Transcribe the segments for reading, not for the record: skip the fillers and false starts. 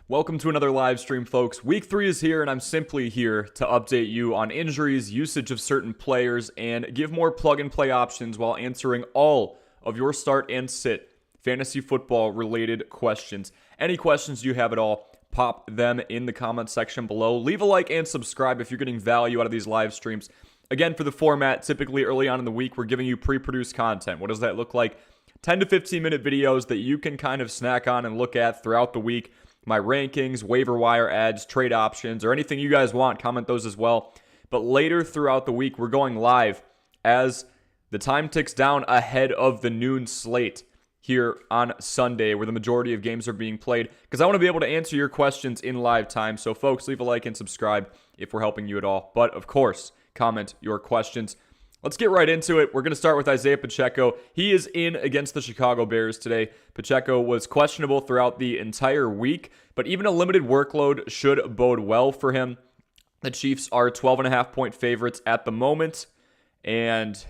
Welcome to another live stream, folks. Week 3 is here, and I'm simply here to update you on injuries, usage of certain players, and give more plug-and-play options while answering all of your start and sit fantasy football related questions. Any questions you have at all, pop them in the comment section below. Leave a like and subscribe if you're getting value out of these live streams. Again, for the format, typically early on in the week, we're giving you pre-produced content. What does that look like? 10 to 15 minute videos that you can kind of snack on and look at throughout the week. My rankings, waiver wire ads, trade options, or anything you guys want, comment those as well. But later throughout the week, we're going live as the time ticks down ahead of the noon slate here on Sunday, where the majority of games are being played, because I want to be able to answer your questions in live time. So folks, leave a like and subscribe if we're helping you at all. But of course, comment your questions. Let's get right into it. We're going to start with Isaiah Pacheco. He is in against the Chicago Bears today. Pacheco was questionable throughout the entire week, but even a limited workload should bode well for him. The Chiefs are 12.5-point favorites at the moment, and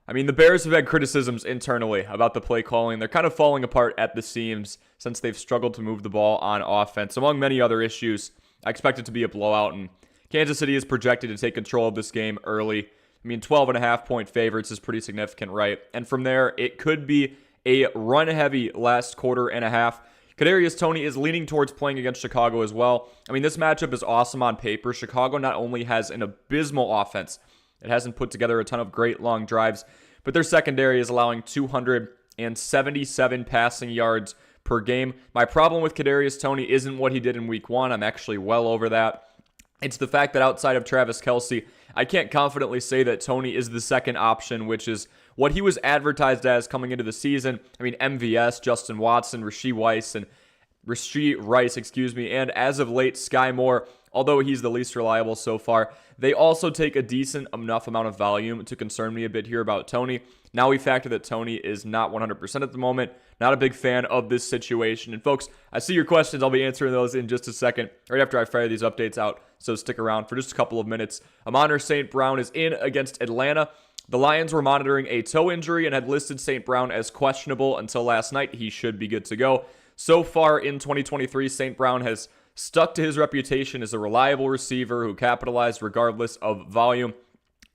the Bears have had criticisms internally about the play calling. They're kind of falling apart at the seams since they've struggled to move the ball on offense. Among many other issues, I expect it to be a blowout, and Kansas City is projected to take control of this game early. 12.5-point favorites is pretty significant, right? And from there, it could be a run-heavy last quarter and a half. Kadarius Toney is leaning towards playing against Chicago as well. This matchup is awesome on paper. Chicago not only has an abysmal offense, it hasn't put together a ton of great long drives, but their secondary is allowing 277 passing yards per game. My problem with Kadarius Toney isn't what he did in week 1. I'm actually well over that. It's the fact that outside of Travis Kelce, I can't confidently say that Toney is the second option, which is what he was advertised as coming into the season. MVS, Justin Watson, Rashee Rice, and as of late, Sky Moore, although he's the least reliable so far. They also take a decent enough amount of volume to concern me a bit here about Toney. Now we factor that Toney is not 100% at the moment. Not a big fan of this situation. And folks, I see your questions. I'll be answering those in just a second, right after I fire these updates out. So stick around for just a couple of minutes. Amon-Ra St. Brown is in against Atlanta. The Lions were monitoring a toe injury and had listed St. Brown as questionable until last night. He should be good to go. So far in 2023, St. Brown has stuck to his reputation as a reliable receiver who capitalized regardless of volume.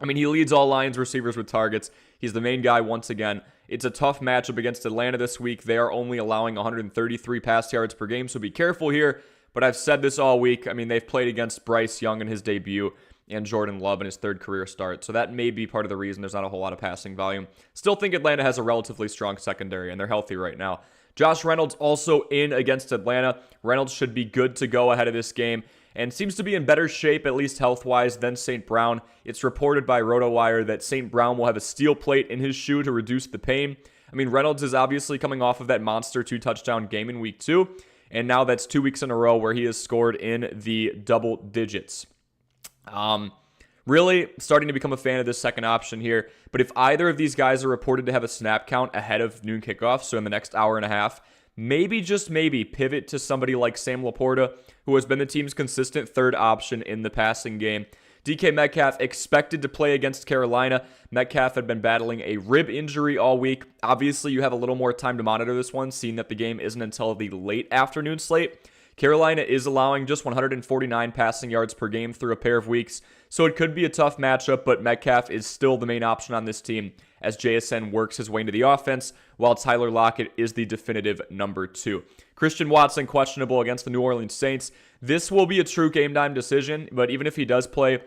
He leads all Lions receivers with targets. He's the main guy once again. It's a tough matchup against Atlanta this week. They are only allowing 133 pass yards per game, so be careful here. But I've said this all week. They've played against Bryce Young in his debut and Jordan Love in his third career start. So that may be part of the reason there's not a whole lot of passing volume. Still think Atlanta has a relatively strong secondary, and they're healthy right now. Josh Reynolds also in against Atlanta. Reynolds should be good to go ahead of this game and seems to be in better shape, at least health-wise, than St. Brown. It's reported by RotoWire that St. Brown will have a steel plate in his shoe to reduce the pain. Reynolds is obviously coming off of that monster 2-touchdown game in week 2, and now that's 2 weeks in a row where he has scored in the double digits. Really starting to become a fan of this second option here. But if either of these guys are reported to have a snap count ahead of noon kickoff, so in the next hour and a half, maybe, just maybe, pivot to somebody like Sam Laporta, who has been the team's consistent third option in the passing game. DK Metcalf expected to play against Carolina. Metcalf had been battling a rib injury all week. Obviously, you have a little more time to monitor this one, seeing that the game isn't until the late afternoon slate. Carolina is allowing just 149 passing yards per game through a pair of weeks, so it could be a tough matchup, but Metcalf is still the main option on this team as JSN works his way into the offense, while Tyler Lockett is the definitive number 2. Christian Watson questionable against the New Orleans Saints. This will be a true game time decision, but even if he does play,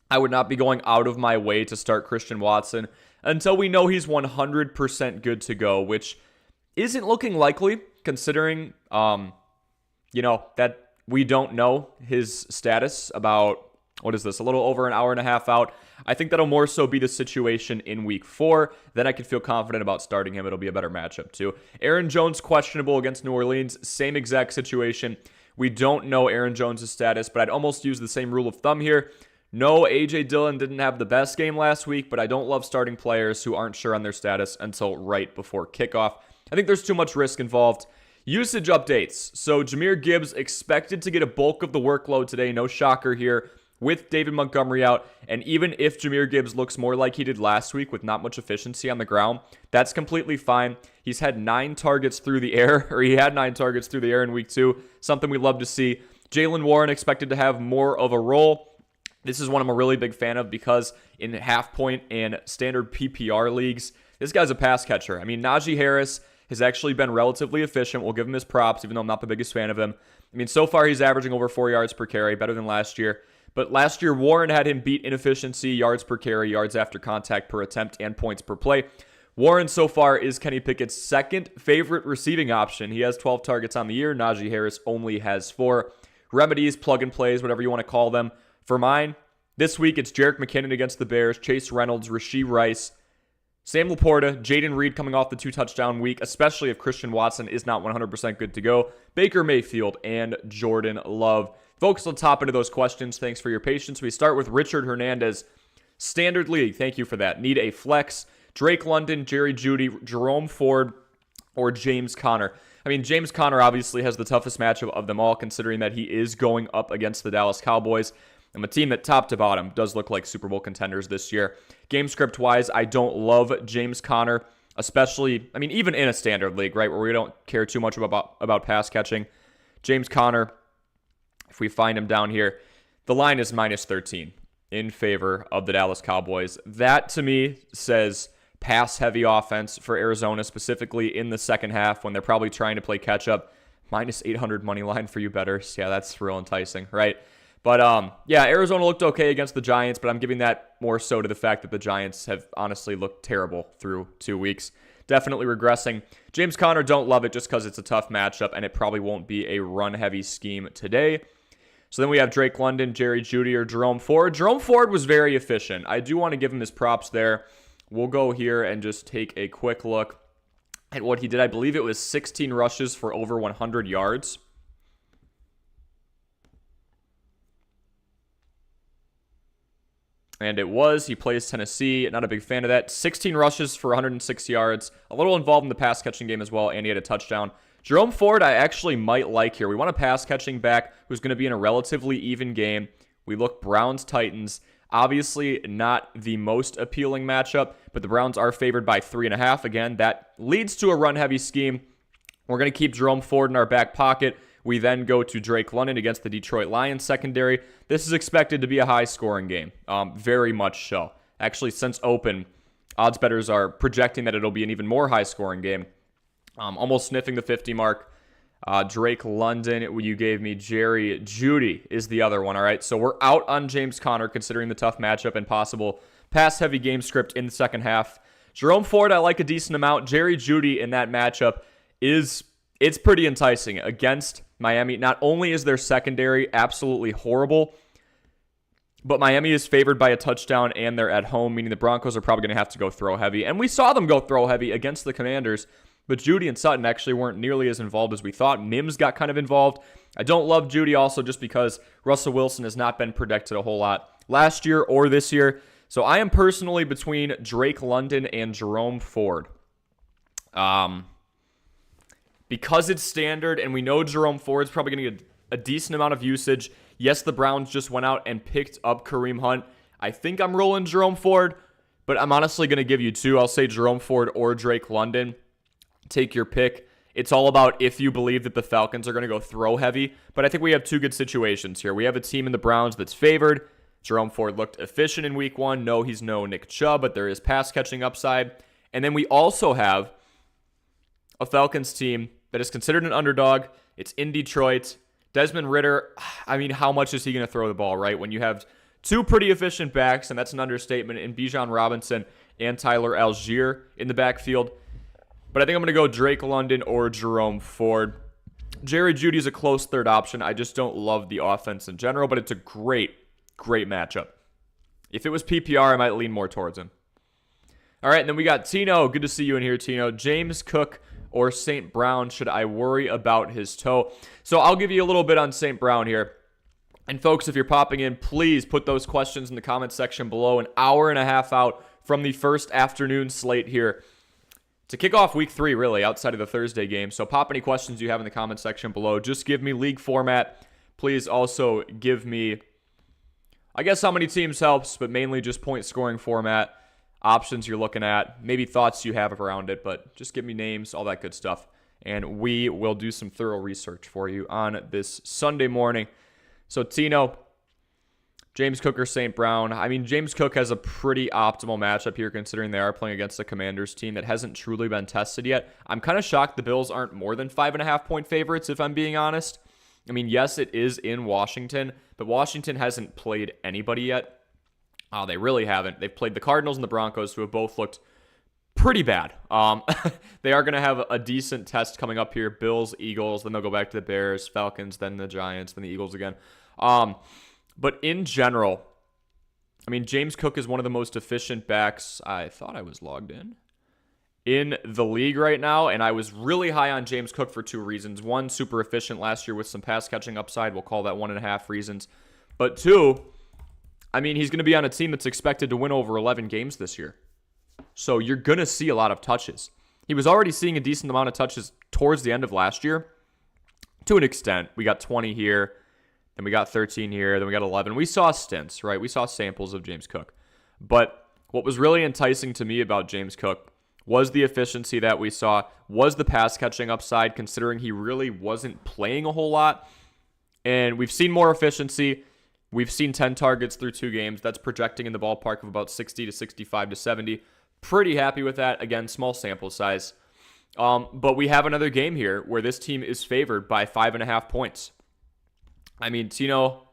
I would not be going out of my way to start Christian Watson until we know he's 100% good to go, which isn't looking likely considering that we don't know his status about, a little over an hour and a half out. I think that'll more so be the situation in week 4. Then I can feel confident about starting him. It'll be a better matchup too. Aaron Jones questionable against New Orleans. Same exact situation. We don't know Aaron Jones' status, but I'd almost use the same rule of thumb here. No, A.J. Dillon didn't have the best game last week, but I don't love starting players who aren't sure on their status until right before kickoff. I think there's too much risk involved. Usage updates. So Jahmyr Gibbs expected to get a bulk of the workload today. No shocker here. with David Montgomery out. And even if Jahmyr Gibbs looks more like he did last week with not much efficiency on the ground, that's completely fine. He's had 9 targets through the air, or he had 9 targets through the air in week 2, something we love to see. Jaylen Warren expected to have more of a role. This is one I'm a really big fan of because in half point and standard PPR leagues, this guy's a pass catcher. I mean, Najee Harris has actually been relatively efficient. We'll give him his props, even though I'm not the biggest fan of him. I mean, so far he's averaging over 4 yards per carry, better than last year. But last year, Warren had him beat in efficiency, yards per carry, yards after contact per attempt, and points per play. Warren so far is Kenny Pickett's second favorite receiving option. He has 12 targets on the year. Najee Harris only has 4. Remedies, plug and plays, whatever you want to call them. For mine, this week it's Jerick McKinnon against the Bears, Chase Reynolds, Rashee Rice, Sam Laporta, Jaden Reed coming off the 2-touchdown week, especially if Christian Watson is not 100% good to go, Baker Mayfield, and Jordan Love. Folks, let's hop into those questions. Thanks for your patience. We start with Richard Hernandez. Standard league, thank you for that. Need a flex. Drake London, Jerry Jeudy, Jerome Ford, or James Conner. I mean, James Conner obviously has the toughest matchup of them all, considering that he is going up against the Dallas Cowboys. I'm a team that top to bottom does look like Super Bowl contenders this year. Game script wise, I don't love James Conner, especially, I mean, even in a standard league, right, where we don't care too much about pass catching. James Conner, if we find him down here, the line is -13 in favor of the Dallas Cowboys. That to me says pass-heavy offense for Arizona, specifically in the second half when they're probably trying to play catch-up. -800 money line for you bettors. Yeah, that's real enticing, right? But, yeah, Arizona looked okay against the Giants, but I'm giving that more so to the fact that the Giants have honestly looked terrible through 2 weeks. Definitely regressing. James Conner, don't love it just because it's a tough matchup, and it probably won't be a run-heavy scheme today. So then we have Drake London, Jerry Jeudy, or Jerome Ford. Jerome Ford was very efficient. I do want to give him his props there. We'll go here and just take a quick look at what he did. I believe it was 16 rushes for over 100 yards. And it was. He plays Tennessee. Not a big fan of that. 16 rushes for 106 yards. A little involved in the pass-catching game as well, and he had a touchdown. Jerome Ford, I actually might like here. We want a pass-catching back who's going to be in a relatively even game. We look Browns-Titans. Obviously, not the most appealing matchup, but the Browns are favored by 3.5. Again, that leads to a run-heavy scheme. We're going to keep Jerome Ford in our back pocket. We then go to Drake London against the Detroit Lions secondary. This is expected to be a high-scoring game, very much so. Actually, since open, odds bettors are projecting that it'll be an even more high-scoring game. Almost sniffing the 50 mark. Drake London, you gave me Jerry Jeudy is the other one, all right? So we're out on James Conner considering the tough matchup and possible pass-heavy game script in the second half. Jerome Ford, I like a decent amount. Jerry Jeudy in that matchup it's pretty enticing against Miami. Not only is their secondary absolutely horrible, but Miami is favored by a touchdown and they're at home, meaning the Broncos are probably going to have to go throw heavy. And we saw them go throw heavy against the Commanders, but Jeudy and Sutton actually weren't nearly as involved as we thought. Mims got kind of involved. I don't love Jeudy also just because Russell Wilson has not been protected a whole lot last year or this year. So I am personally between Drake London and Jerome Ford. Because it's standard and we know Jerome Ford's probably going to get a decent amount of usage. Yes, the Browns just went out and picked up Kareem Hunt. I think I'm rolling Jerome Ford, but I'm honestly going to give you two. I'll say Jerome Ford or Drake London. Take your pick. It's all about if you believe that the Falcons are going to go throw heavy, but I think we have two good situations here. We have a team in the Browns that's favored. Jerome Ford looked efficient in week 1. No, he's no Nick Chubb, but there is pass catching upside. And then we also have a Falcons team that is considered an underdog. It's in Detroit. Desmond Ridder, I mean, how much is he going to throw the ball, right? When you have two pretty efficient backs, and that's an understatement, in Bijan Robinson and Tyler Algier in the backfield. But I think I'm going to go Drake London or Jerome Ford. Jerry Jeudy is a close third option. I just don't love the offense in general, but it's a great matchup. If it was PPR, I might lean more towards him. All right, and then we got Tino. Good to see you in here, Tino. James Cook or St. Brown, should I worry about his toe? So I'll give you a little bit on St. Brown here. And folks, if you're popping in, please put those questions in the comment section below. An hour and a half out from the first afternoon slate here to kick off week 3, really, outside of the Thursday game. So pop any questions you have in the comment section below. Just give me league format. Please also give me I guess how many teams helps, but mainly just point scoring format, options you're looking at, maybe thoughts you have around it, but just give me names, all that good stuff. And we will do some thorough research for you on this Sunday morning. So Tino, James Cook or St. Brown. I mean, James Cook has a pretty optimal matchup here considering they are playing against the Commanders team that hasn't truly been tested yet. I'm kind of shocked the Bills aren't more than 5.5-point favorites, if I'm being honest. I mean, yes, it is in Washington, but Washington hasn't played anybody yet. They really haven't. They've played the Cardinals and the Broncos, who have both looked pretty bad. They are going to have a decent test coming up here. Bills, Eagles, then they'll go back to the Bears, Falcons, then the Giants, then the Eagles again. But in general, I mean, James Cook is one of the most efficient backs. I thought I was logged in the league right now, and I was really high on James Cook for two reasons. One, super efficient last year with some pass catching upside. We'll call that 1.5 reasons. But two, I mean, he's going to be on a team that's expected to win over 11 games this year. So you're going to see a lot of touches. He was already seeing a decent amount of touches towards the end of last year. To an extent. We got 20 here, then we got 13 here, then we got 11. We saw stints, right? We saw samples of James Cook. But what was really enticing to me about James Cook was the efficiency that we saw, was the pass catching upside, considering he really wasn't playing a whole lot. And we've seen more efficiency. We've seen 10 targets through 2 games. That's projecting in the ballpark of about 60 to 65 to 70. Pretty happy with that. Again, small sample size. But we have another game here where this team is favored by 5.5 points. I mean, Tino,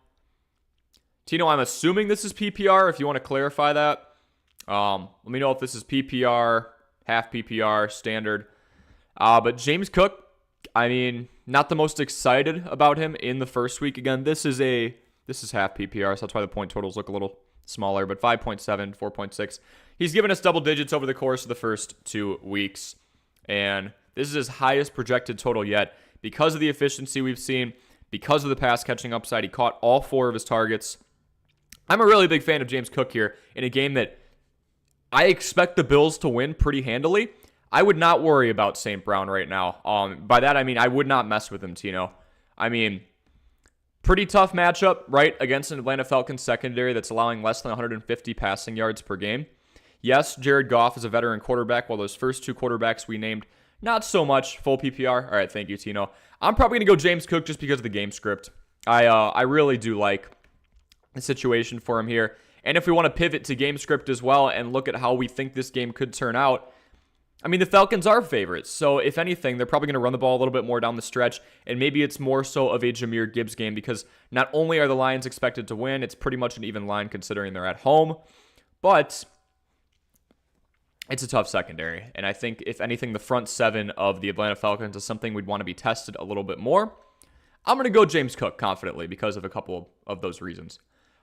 I'm assuming this is PPR, if you want to clarify that. Let me know if this is PPR, half PPR, standard. But James Cook, I mean, not the most excited about him in the first week. Again, this is half PPR, so that's why the point totals look a little smaller, but 5.7, 4.6. He's given us double digits over the course of the first 2 weeks, and this is his highest projected total yet because of the efficiency we've seen, because of the pass catching upside. He caught all 4 of his targets. I'm a really big fan of James Cook here in a game that I expect the Bills to win pretty handily. I would not worry about St. Brown right now. By that, I mean I would not mess with him, Tino. I mean, pretty tough matchup, right, against an Atlanta Falcons secondary that's allowing less than 150 passing yards per game. Yes, Jared Goff is a veteran quarterback, while those first 2 quarterbacks we named, not so much full PPR. All right, thank you, Tino. I'm probably going to go James Cook just because of the game script. I really do like the situation for him here. And if we want to pivot to game script as well and look at how we think this game could turn out, I mean, the Falcons are favorites. So if anything, they're probably going to run the ball a little bit more down the stretch. And maybe it's more so of a Jahmyr Gibbs game because not only are the Lions expected to win, it's pretty much an even line considering they're at home. But it's a tough secondary. And I think, if anything, the front 7 of the Atlanta Falcons is something we'd want to be tested a little bit more. I'm going to go James Cook confidently because of a couple of those reasons.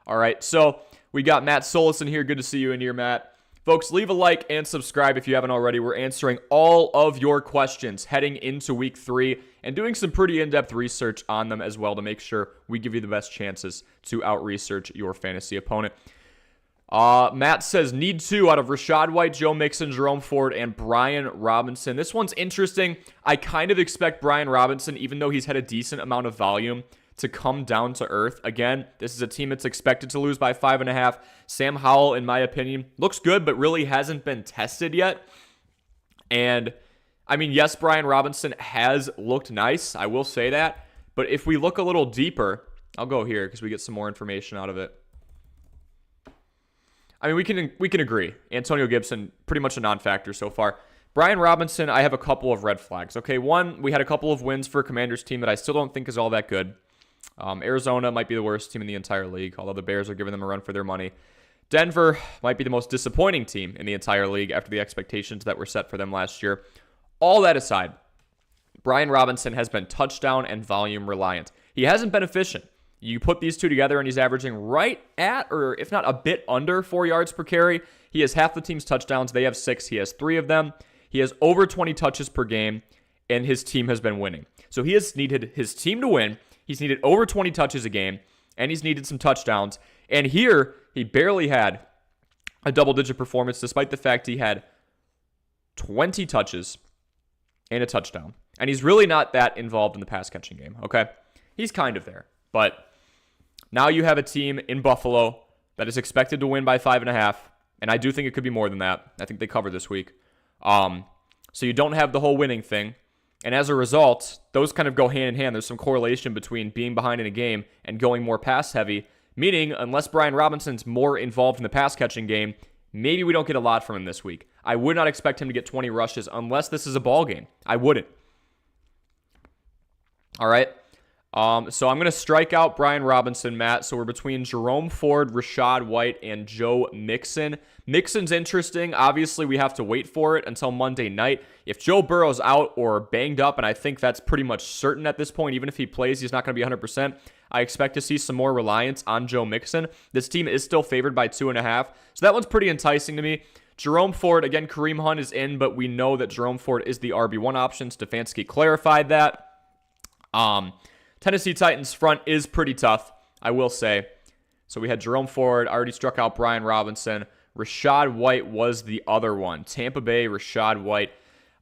All right, so we got Matt Solison here. Good to see you in here, Matt. Folks, leave a like and subscribe if you haven't already. We're answering all of your questions heading into week 3 and doing some pretty in-depth research on them as well to make sure we give you the best chances to out-research your fantasy opponent. Matt says, need 2 out of Rachaad White, Joe Mixon, Jerome Ford, and Brian Robinson. This one's interesting. I kind of expect Brian Robinson, even though he's had a decent amount of volume, to come down to earth. Again, this is a team that's expected to lose by 5.5. Sam Howell, in my opinion, looks good, but really hasn't been tested yet. And, I mean, yes, Brian Robinson has looked nice. I will say that. But if we look a little deeper, I'll go here because we get some more information out of it. I mean, we can agree. Antonio Gibson, pretty much a non-factor so far. Brian Robinson, I have a couple of red flags. Okay, one, we had a couple of wins for a Commanders team that I still don't think is all that good. Arizona might be the worst team in the entire league, although the Bears are giving them a run for their money. Denver might be the most disappointing team in the entire league after the expectations that were set for them last year. All that aside, Brian Robinson has been touchdown and volume reliant. He hasn't been efficient. You put these two together and he's averaging right at, or if not a bit under, 4 yards per carry. He has half the team's touchdowns. They have 6. He has 3 of them. He has over 20 touches per game, and his team has been winning. So he has needed his team to win. He's needed over 20 touches a game, and he's needed some touchdowns. And here, he barely had a double-digit performance, despite the fact he had 20 touches and a touchdown. And he's really not that involved in the pass-catching game, okay? He's kind of there. But now you have a team in Buffalo that is expected to win by 5.5, and I do think it could be more than that. I think they cover this week. So you don't have the whole winning thing. And as a result, those kind of go hand in hand. There's some correlation between being behind in a game and going more pass heavy, meaning unless Brian Robinson's more involved in the pass catching game, maybe we don't get a lot from him this week. I would not expect him to get 20 rushes unless this is a ball game. I wouldn't. All right. So I'm going to strike out Brian Robinson, Matt. So we're between Jerome Ford, Rachaad White, and Joe Mixon. Mixon's interesting. Obviously, we have to wait for it until Monday night. If Joe Burrow's out or banged up, and I think that's pretty much certain at this point, even if he plays, he's not going to be 100%. I expect to see some more reliance on Joe Mixon. This team is still favored by 2.5. So that one's pretty enticing to me. Jerome Ford, again, Kareem Hunt is in, but we know that Jerome Ford is the RB1 option. Stefanski clarified that. Tennessee Titans front is pretty tough, I will say. So we had Jerome Ford, already struck out Brian Robinson. Rachaad White was the other one. Tampa Bay, Rachaad White.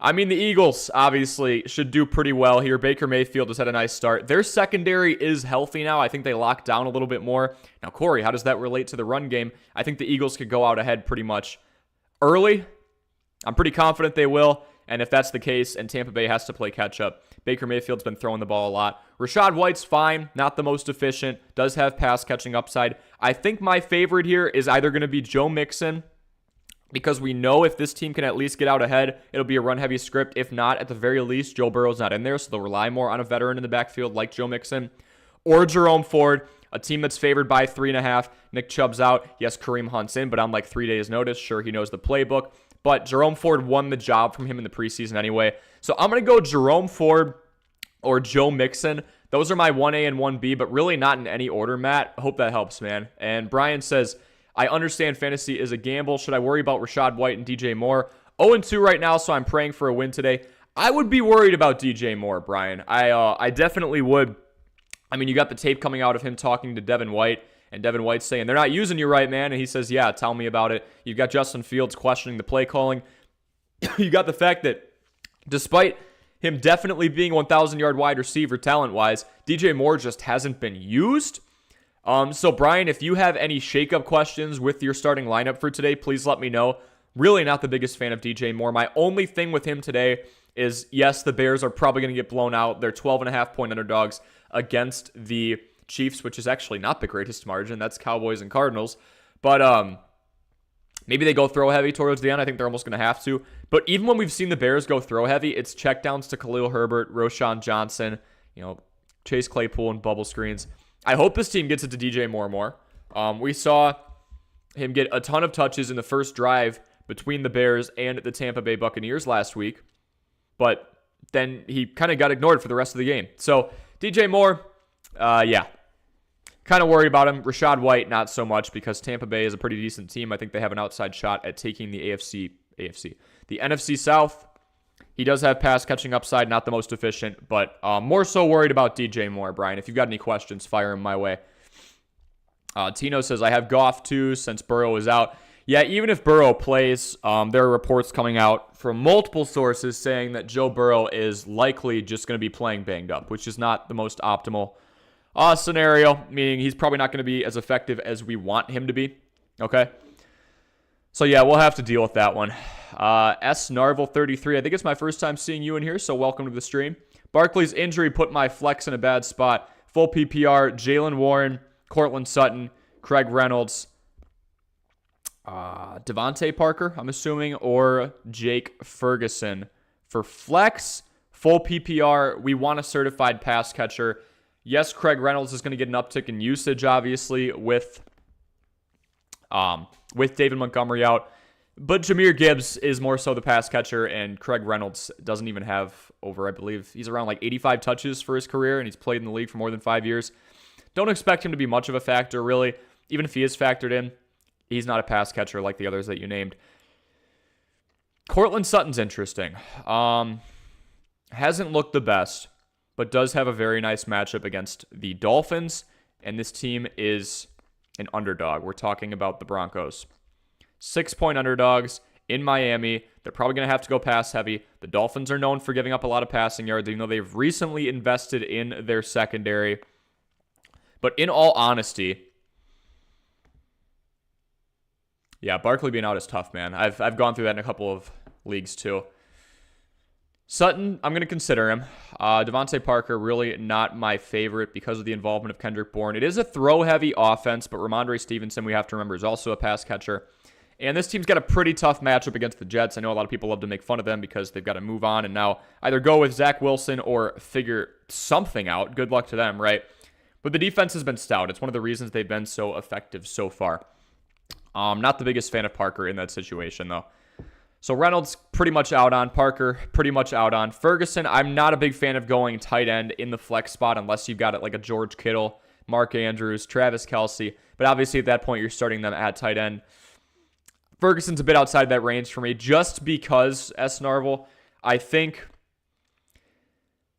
I mean, the Eagles obviously should do pretty well here. Baker Mayfield has had a nice start. Their secondary is healthy now. I think they locked down a little bit more. Now, Corey, how does that relate to the run game? I think the Eagles could go out ahead pretty much early. I'm pretty confident they will. And if that's the case and Tampa Bay has to play catch up, Baker Mayfield's been throwing the ball a lot. Rachaad White's fine, not the most efficient, does have pass catching upside. I think my favorite here is either going to be Joe Mixon, because we know if this team can at least get out ahead, it'll be a run-heavy script. If not, at the very least, Joe Burrow's not in there, so they'll rely more on a veteran in the backfield like Joe Mixon. Or Jerome Ford, a team that's favored by 3.5. Nick Chubb's out. Yes, Kareem Hunt's in, but on like 3 days' notice. Sure, he knows the playbook. But Jerome Ford won the job from him in the preseason anyway. So I'm going to go Jerome Ford or Joe Mixon. Those are my 1A and 1B, but really not in any order, Matt. I hope that helps, man. And Brian says, I understand fantasy is a gamble. Should I worry about Rachaad White and DJ Moore? 0-2 right now, so I'm praying for a win today. I would be worried about DJ Moore, Brian. I definitely would. I mean, you got the tape coming out of him talking to Devin White, and Devin White's saying, they're not using you right, man. And he says, yeah, tell me about it. You've got Justin Fields questioning the play calling. You got the fact that despite him definitely being a 1,000-yard wide receiver talent-wise, DJ Moore just hasn't been used. So, Brian, if you have any shakeup questions with your starting lineup for today, please let me know. Really not the biggest fan of DJ Moore. My only thing with him today is, yes, the Bears are probably going to get blown out. They're 12.5-point underdogs against the Chiefs, which is actually not the greatest margin. That's Cowboys and Cardinals. But maybe they go throw heavy towards the end. I think they're almost going to have to. But even when we've seen the Bears go throw heavy, it's checkdowns to Khalil Herbert, Roschon Johnson, Chase Claypool, and bubble screens. I hope this team gets it to DJ Moore more. We saw him get a ton of touches in the first drive between the Bears and the Tampa Bay Buccaneers last week. But then he kind of got ignored for the rest of the game. So DJ Moore, yeah. Kind of worried about him. Rachaad White, not so much, because Tampa Bay is a pretty decent team. I think they have an outside shot at taking the the NFC South. He does have pass catching upside, not the most efficient, but more so worried about DJ Moore, Brian. If you've got any questions, fire him my way. Tino says, I have Goff too, since Burrow is out. Yeah, even if Burrow plays, there are reports coming out from multiple sources saying that Joe Burrow is likely just going to be playing banged up, which is not the most optimal scenario, meaning he's probably not going to be as effective as we want him to be. Okay? So yeah, we'll have to deal with that one. S. Narvel 33, I think it's my first time seeing you in here, so welcome to the stream. Barkley's injury put my flex in a bad spot. Full PPR, Jaylen Warren, Cortland Sutton, Craig Reynolds, Devontae Parker, I'm assuming, or Jake Ferguson. For flex, full PPR, we want a certified pass catcher. Yes, Craig Reynolds is going to get an uptick in usage, obviously, with David Montgomery out. But Jahmyr Gibbs is more so the pass catcher, and Craig Reynolds doesn't even have over, I believe, he's around like 85 touches for his career, and he's played in the league for more than 5 years. Don't expect him to be much of a factor, really. Even if he is factored in, he's not a pass catcher like the others that you named. Cortland Sutton's interesting. Hasn't looked the best, but does have a very nice matchup against the Dolphins, and this team is an underdog. We're talking about the Broncos. 6-point underdogs in Miami. They're probably going to have to go pass heavy. The Dolphins are known for giving up a lot of passing yards, even though they've recently invested in their secondary. But in all honesty, Yeah, Barkley being out is tough, man. I've gone through that in a couple of leagues too. Sutton, I'm going to consider him. Devontae Parker, really not my favorite because of the involvement of Kendrick Bourne. It is a throw-heavy offense, but Ramondre Stevenson, we have to remember, is also a pass catcher. And this team's got a pretty tough matchup against the Jets. I know a lot of people love to make fun of them because they've got to move on and now either go with Zach Wilson or figure something out. Good luck to them, right? But the defense has been stout. It's one of the reasons they've been so effective so far. Not the biggest fan of Parker in that situation, though. So Reynolds pretty much out on. Parker pretty much out on. Ferguson, I'm not a big fan of going tight end in the flex spot unless you've got it like a George Kittle, Mark Andrews, Travis Kelce. But obviously at that point, you're starting them at tight end. Ferguson's a bit outside that range for me just because, S. Narvel, I think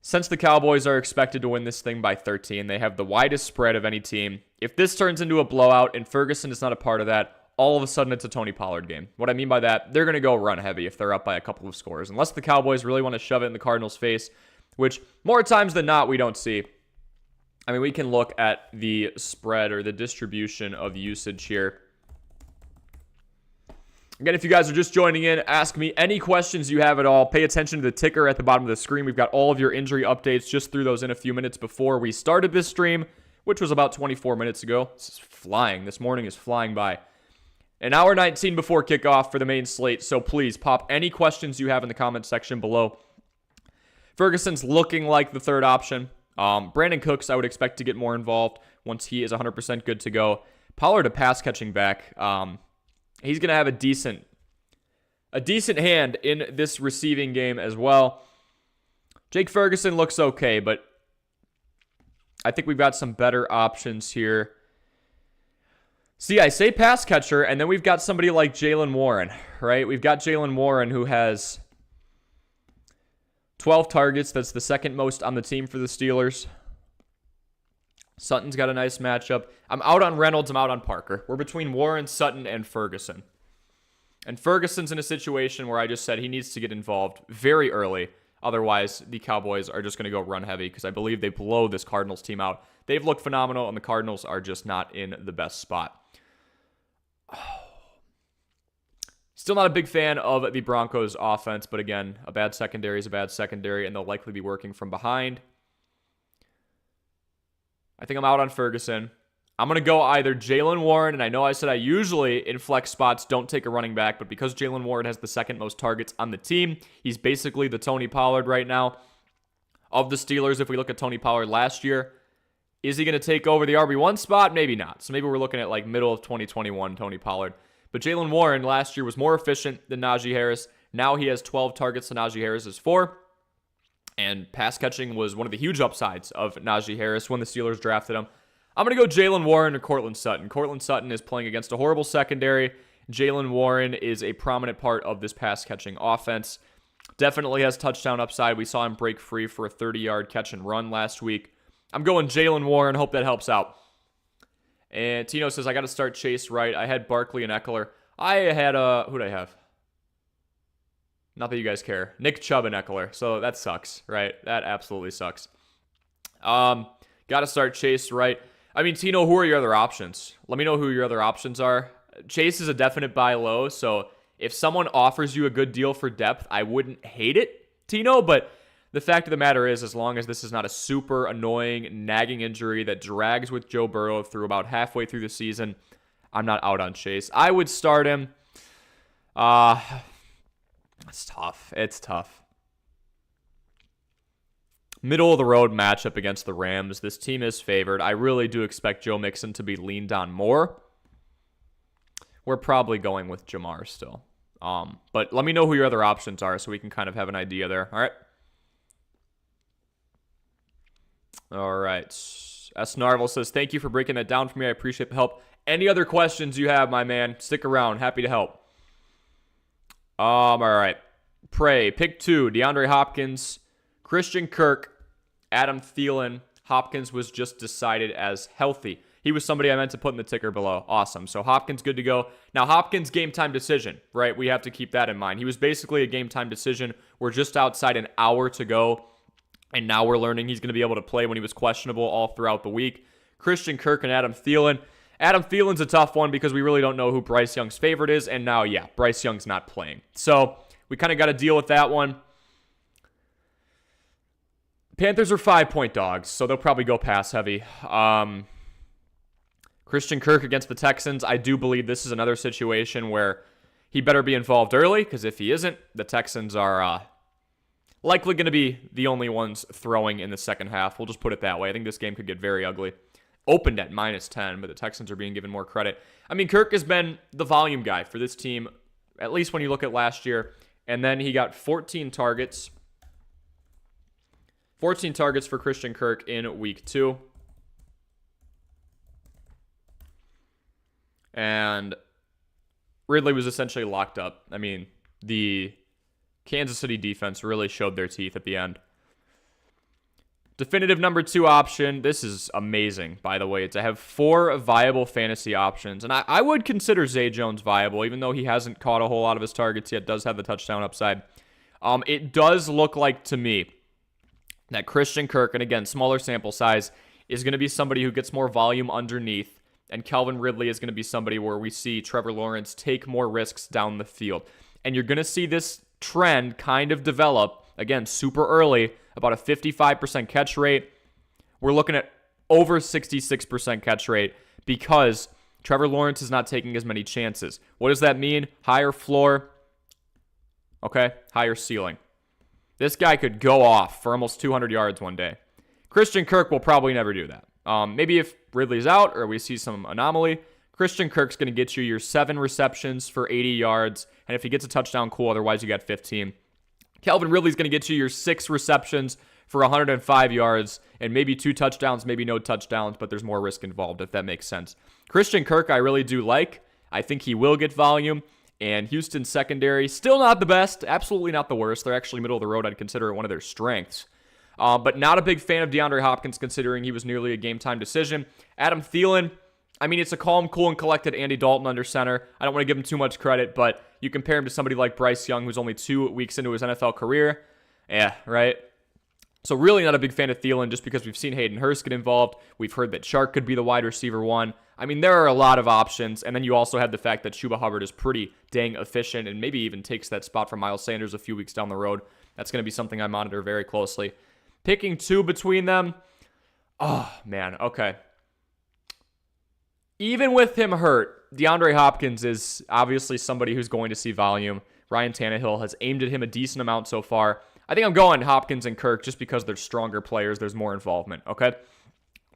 since the Cowboys are expected to win this thing by 13, they have the widest spread of any team. If this turns into a blowout and Ferguson is not a part of that, all of a sudden it's a Tony Pollard game. What I mean by that, they're going to go run heavy if they're up by a couple of scores. Unless the Cowboys really want to shove it in the Cardinals' face, which more times than not we don't see. I mean, we can look at the spread or the distribution of usage here. Again, if you guys are just joining in, ask me any questions you have at all. Pay attention to the ticker at the bottom of the screen. We've got all of your injury updates. Just threw those in a few minutes before we started this stream, which was about 24 minutes ago. This is flying. This morning is flying by. An hour 19 before kickoff for the main slate, so please pop any questions you have in the comment section below. Ferguson's looking like the third option. Brandon Cooks, I would expect to get more involved once he is 100% good to go. Pollard, a pass-catching back. He's going to have a decent hand in this receiving game as well. Jake Ferguson looks okay, but I think we've got some better options here. See, I say pass catcher, and then we've got somebody like Jaylen Warren, right? We've got Jaylen Warren who has 12 targets. That's the second most on the team for the Steelers. Sutton's got a nice matchup. I'm out on Reynolds. I'm out on Parker. We're between Warren, Sutton, and Ferguson. And Ferguson's in a situation where I just said he needs to get involved very early. Otherwise, the Cowboys are just going to go run heavy because I believe they blow this Cardinals team out. They've looked phenomenal, and the Cardinals are just not in the best spot. Still not a big fan of the Broncos offense, but again, a bad secondary is a bad secondary, and they'll likely be working from behind. I think I'm out on Ferguson. I'm going to go either Jaylen Warren, and I know I said I usually in flex spots don't take a running back, but because Jaylen Warren has the second most targets on the team, he's basically the Tony Pollard right now of the Steelers. If we look at Tony Pollard last year, is he going to take over the RB1 spot? Maybe not. So maybe we're looking at like middle of 2021 Tony Pollard. But Jaylen Warren last year was more efficient than Najee Harris. Now he has 12 targets to Najee Harris's 4. And pass catching was one of the huge upsides of Najee Harris when the Steelers drafted him. I'm going to go Jaylen Warren or Courtland Sutton. Courtland Sutton is playing against a horrible secondary. Jaylen Warren is a prominent part of this pass catching offense. Definitely has touchdown upside. We saw him break free for a 30-yard catch and run last week. I'm going Jaylen Warren. Hope that helps out. And Tino says, I got to start Chase Wright. I had Barkley and Eckler. I had, who did I have? Not that you guys care. Nick Chubb and Eckler. So that sucks, right? That absolutely sucks. Got to start Chase Wright. I mean, Tino, who are your other options? Let me know who your other options are. Chase is a definite buy low. So if someone offers you a good deal for depth, I wouldn't hate it, Tino, but the fact of the matter is, as long as this is not a super annoying, nagging injury that drags with Joe Burrow through about halfway through the season, I'm not out on Chase. I would start him. It's tough. It's tough. Middle of the road matchup against the Rams. This team is favored. I really do expect Joe Mixon to be leaned on more. We're probably going with Jamar still. But let me know who your other options are so we can kind of have an idea there. All right. All right. S. Narvel says, thank you for breaking that down for me. I appreciate the help. Any other questions you have, my man, stick around. Happy to help. All right. Pray. Pick 2. DeAndre Hopkins, Christian Kirk, Adam Thielen. Hopkins was just decided as healthy. He was somebody I meant to put in the ticker below. Awesome. So Hopkins good to go. Now, Hopkins game time decision, right? We have to keep that in mind. He was basically a game time decision. We're just outside an hour to go. And now we're learning he's going to be able to play when he was questionable all throughout the week. Christian Kirk and Adam Thielen. Adam Thielen's a tough one because we really don't know who Bryce Young's favorite is. And now, yeah, Bryce Young's not playing. So we kind of got to deal with that one. Panthers are 5-point dogs, so they'll probably go pass heavy. Christian Kirk against the Texans. I do believe this is another situation where he better be involved early, because if he isn't, the Texans are likely going to be the only ones throwing in the second half. We'll just put it that way. I think this game could get very ugly. Opened at -10, but the Texans are being given more credit. I mean, Kirk has been the volume guy for this team, at least when you look at last year. And then he got 14 targets. 14 targets for Christian Kirk in week 2. And Ridley was essentially locked up. I mean, the Kansas City defense really showed their teeth at the end. Definitive number 2 option. This is amazing, by the way, to have 4 viable fantasy options. And I would consider Zay Jones viable, even though he hasn't caught a whole lot of his targets yet, does have the touchdown upside. It does look like to me that Christian Kirk, and again, smaller sample size, is going to be somebody who gets more volume underneath, and Calvin Ridley is going to be somebody where we see Trevor Lawrence take more risks down the field. And you're going to see this trend kind of develop, again, super early, about a 55% catch rate. We're looking at over 66% catch rate because Trevor Lawrence is not taking as many chances. What does that mean? Higher floor, okay, higher ceiling. This guy could go off for almost 200 yards one day. Christian Kirk will probably never do that. Maybe if Ridley's out or we see some anomaly, Christian Kirk's going to get you your 7 receptions for 80 yards. And if he gets a touchdown, cool. Otherwise, you got 15. Calvin Ridley's going to get you your 6 receptions for 105 yards and maybe 2 touchdowns, maybe no touchdowns, but there's more risk involved, if that makes sense. Christian Kirk, I really do like. I think he will get volume. And Houston's secondary, still not the best, absolutely not the worst. They're actually middle of the road. I'd consider it one of their strengths. But not a big fan of DeAndre Hopkins, considering he was nearly a game-time decision. Adam Thielen, I mean, it's a calm, cool, and collected Andy Dalton under center. I don't want to give him too much credit, but you compare him to somebody like Bryce Young, who's only 2 weeks into his NFL career. Yeah, right? So really not a big fan of Thielen just because we've seen Hayden Hurst get involved. We've heard that Chark could be the wide receiver 1. I mean, there are a lot of options, and then you also have the fact that Chuba Hubbard is pretty dang efficient and maybe even takes that spot from Miles Sanders a few weeks down the road. That's going to be something I monitor very closely. Picking 2 between them, oh, man, okay. Even with him hurt, DeAndre Hopkins is obviously somebody who's going to see volume. Ryan Tannehill has aimed at him a decent amount so far. I think I'm going Hopkins and Kirk just because they're stronger players. There's more involvement, okay?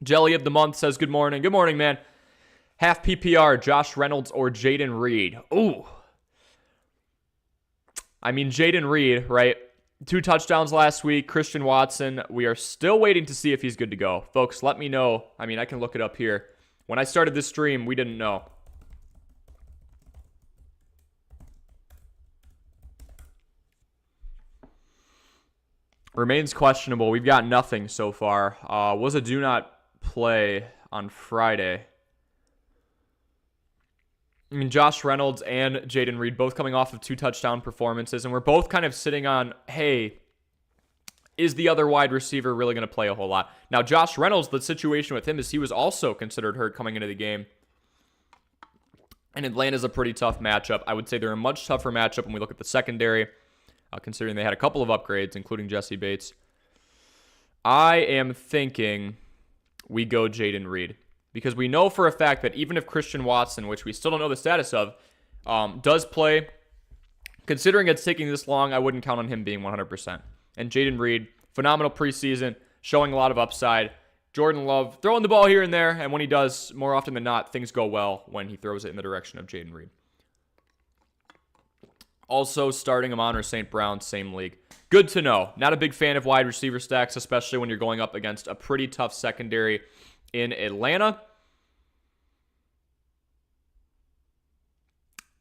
Jelly of the Month says, good morning. Good morning, man. Half PPR, Josh Reynolds or Jayden Reed. Ooh. I mean, Jayden Reed, right? 2 touchdowns last week. Christian Watson, we are still waiting to see if he's good to go. Folks, let me know. I mean, I can look it up here. When I started this stream, we didn't know. Remains questionable. We've got nothing so far. Was a do not play on Friday. I mean, Josh Reynolds and Jayden Reed both coming off of 2 touchdown performances, and we're both kind of sitting on, hey, is the other wide receiver really going to play a whole lot? Now, Josh Reynolds, the situation with him is he was also considered hurt coming into the game. And Atlanta's a pretty tough matchup. I would say they're a much tougher matchup when we look at the secondary, considering they had a couple of upgrades, including Jesse Bates. I am thinking we go Jayden Reed. Because we know for a fact that even if Christian Watson, which we still don't know the status of, does play, considering it's taking this long, I wouldn't count on him being 100%. And Jayden Reed, phenomenal preseason, showing a lot of upside. Jordan Love throwing the ball here and there, and when he does, more often than not, things go well when he throws it in the direction of Jayden Reed. Also starting Amon-Ra St. Brown, same league. Good to know. Not a big fan of wide receiver stacks, especially when you're going up against a pretty tough secondary in Atlanta.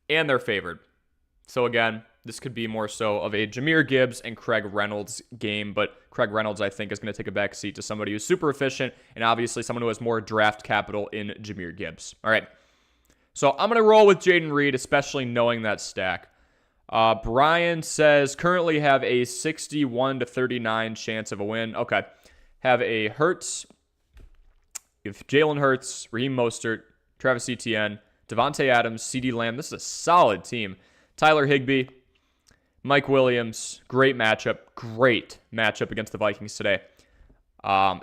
And they're favored. So again, this could be more so of a Jahmyr Gibbs and Craig Reynolds game, but Craig Reynolds, I think, is going to take a back seat to somebody who's super efficient and obviously someone who has more draft capital in Jahmyr Gibbs. All right. So I'm going to roll with Jayden Reed, especially knowing that stack. Brian says, currently have a 61 to 39 chance of a win. Okay. Have a Hurts. If Jalen Hurts, Raheem Mostert, Travis Etienne, Devontae Adams, CeeDee Lamb. This is a solid team. Tyler Higbee, Mike Williams. Great matchup. Great matchup against the Vikings today.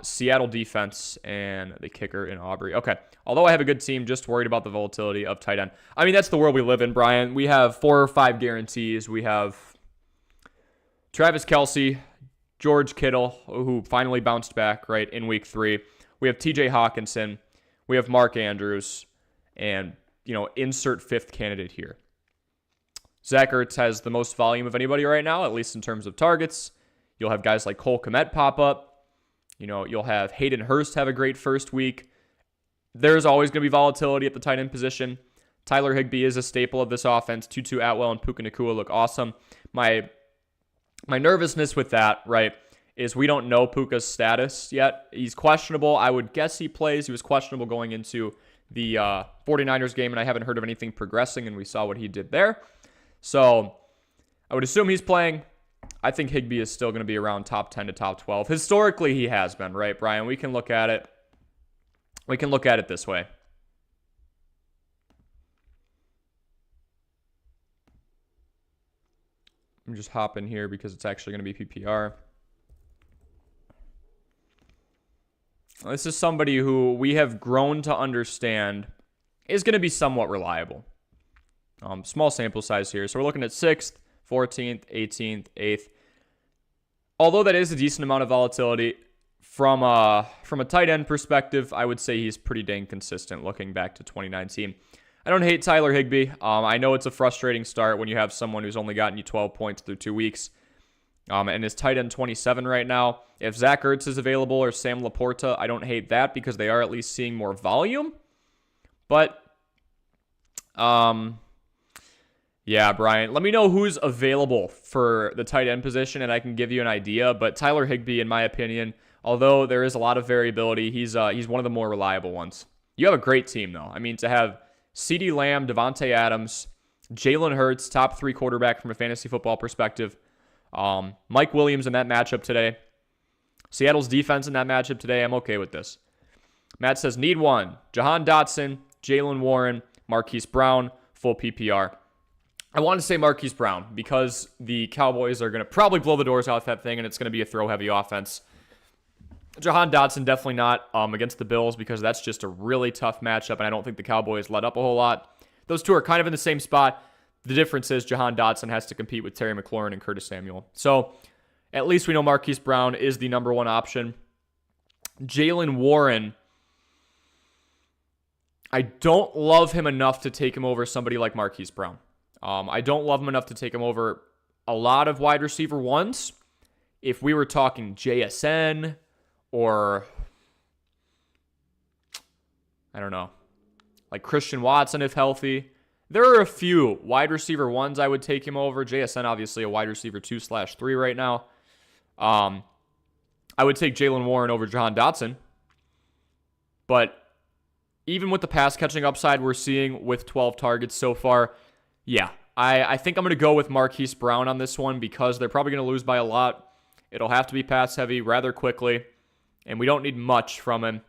Seattle defense and the kicker in Aubrey. Okay. Although I have a good team, just worried about the volatility of tight end. I mean, that's the world we live in, Brian. We have 4 or 5 guarantees. We have Travis Kelce, George Kittle, who finally bounced back, right, in week 3. We have TJ Hawkinson. We have Mark Andrews. And, insert 5th candidate here. Zach Ertz has the most volume of anybody right now, at least in terms of targets. You'll have guys like Cole Kmet pop up. You'll have Hayden Hurst have a great first week. There's always going to be volatility at the tight end position. Tyler Higbee is a staple of this offense. Tutu Atwell and Puka Nacua look awesome. My nervousness with that, right, is we don't know Puka's status yet. He's questionable. I would guess he plays. He was questionable going into the 49ers game, and I haven't heard of anything progressing, and we saw what he did there. So I would assume he's playing. I think Higbee is still going to be around top 10 to top 12. Historically, he has been, right, Brian? We can look at it. We can look at it this way. Let me just hop in here because it's actually going to be PPR. This is somebody who we have grown to understand is going to be somewhat reliable. Small sample size here. So we're looking at 6th, 14th, 18th, 8th. Although that is a decent amount of volatility, from a tight end perspective, I would say he's pretty dang consistent looking back to 2019. I don't hate Tyler Higbee. I know it's a frustrating start when you have someone who's only gotten you 12 points through 2 weeks. And is tight end 27 right now. If Zach Ertz is available or Sam Laporta, I don't hate that because they are at least seeing more volume. But, yeah, Brian, let me know who's available for the tight end position, and I can give you an idea. But Tyler Higbee, in my opinion, although there is a lot of variability, he's one of the more reliable ones. You have a great team, though. I mean, to have CeeDee Lamb, Devontae Adams, Jalen Hurts, top 3 quarterback from a fantasy football perspective, Mike Williams in that matchup today, Seattle's defense in that matchup today, I'm okay with this. Matt says, need one. Jahan Dotson, Jaylen Warren, Marquise Brown, full PPR. I want to say Marquise Brown because the Cowboys are going to probably blow the doors off that thing, and it's going to be a throw-heavy offense. Jahan Dotson, definitely not against the Bills because that's just a really tough matchup, and I don't think the Cowboys let up a whole lot. Those two are kind of in the same spot. The difference is Jahan Dotson has to compete with Terry McLaurin and Curtis Samuel. So at least we know Marquise Brown is the number 1 option. Jaylen Warren, I don't love him enough to take him over somebody like Marquise Brown. I don't love him enough to take him over a lot of wide receiver ones. If we were talking JSN or, I don't know, like Christian Watson if healthy, there are a few wide receiver ones I would take him over. JSN obviously a wide receiver 2/3 right now. I would take Jaylen Warren over Jahan Dotson. But even with the pass catching upside we're seeing with 12 targets so far, yeah, I think I'm going to go with Marquise Brown on this one because they're probably going to lose by a lot. It'll have to be pass heavy rather quickly, and we don't need much from him.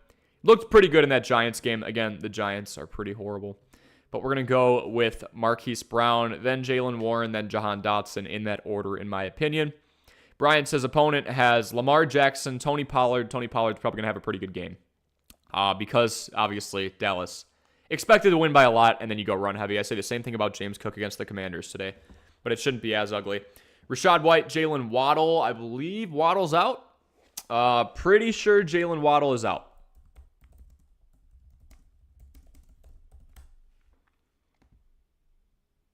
Looked pretty good in that Giants game. Again, the Giants are pretty horrible. But we're going to go with Marquise Brown, then Jaylen Warren, then Jahan Dotson in that order, in my opinion. Brian says opponent has Lamar Jackson, Tony Pollard. Tony Pollard's probably going to have a pretty good game because, obviously, Dallas expected to win by a lot, and then you go run heavy. I say the same thing about James Cook against the Commanders today, but it shouldn't be as ugly. Rachaad White, Jalen Waddle. I believe Waddle's out. Pretty sure Jalen Waddle is out.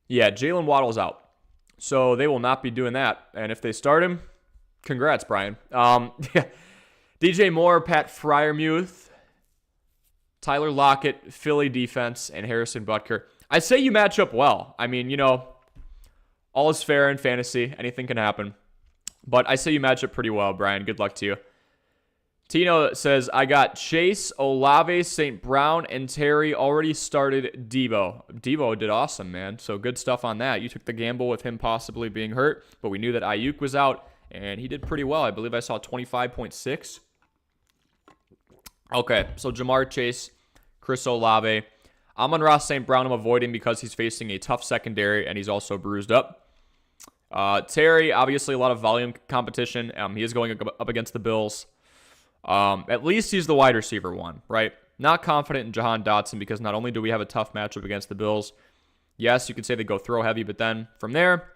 Yeah, Jalen Waddle's out. So they will not be doing that. And if they start him, congrats, Brian. Yeah. DJ Moore, Pat Freiermuth, Tyler Lockett, Philly defense, and Harrison Butker. I say you match up well. I mean, all is fair in fantasy. Anything can happen. But I say you match up pretty well, Brian. Good luck to you. Tino says, I got Chase, Olave, St. Brown, and Terry already started Debo. Debo did awesome, man. So good stuff on that. You took the gamble with him possibly being hurt, but we knew that Ayuk was out, and he did pretty well. I believe I saw 25.6. Okay, so Jamar Chase, Chris Olave. Amon-Ra St. Brown I'm avoiding because he's facing a tough secondary and he's also bruised up. Terry, obviously a lot of volume competition. He is going up against the Bills. At least he's the wide receiver one, right? Not confident in Jahan Dotson because not only do we have a tough matchup against the Bills, yes, you could say they go throw heavy, but then from there,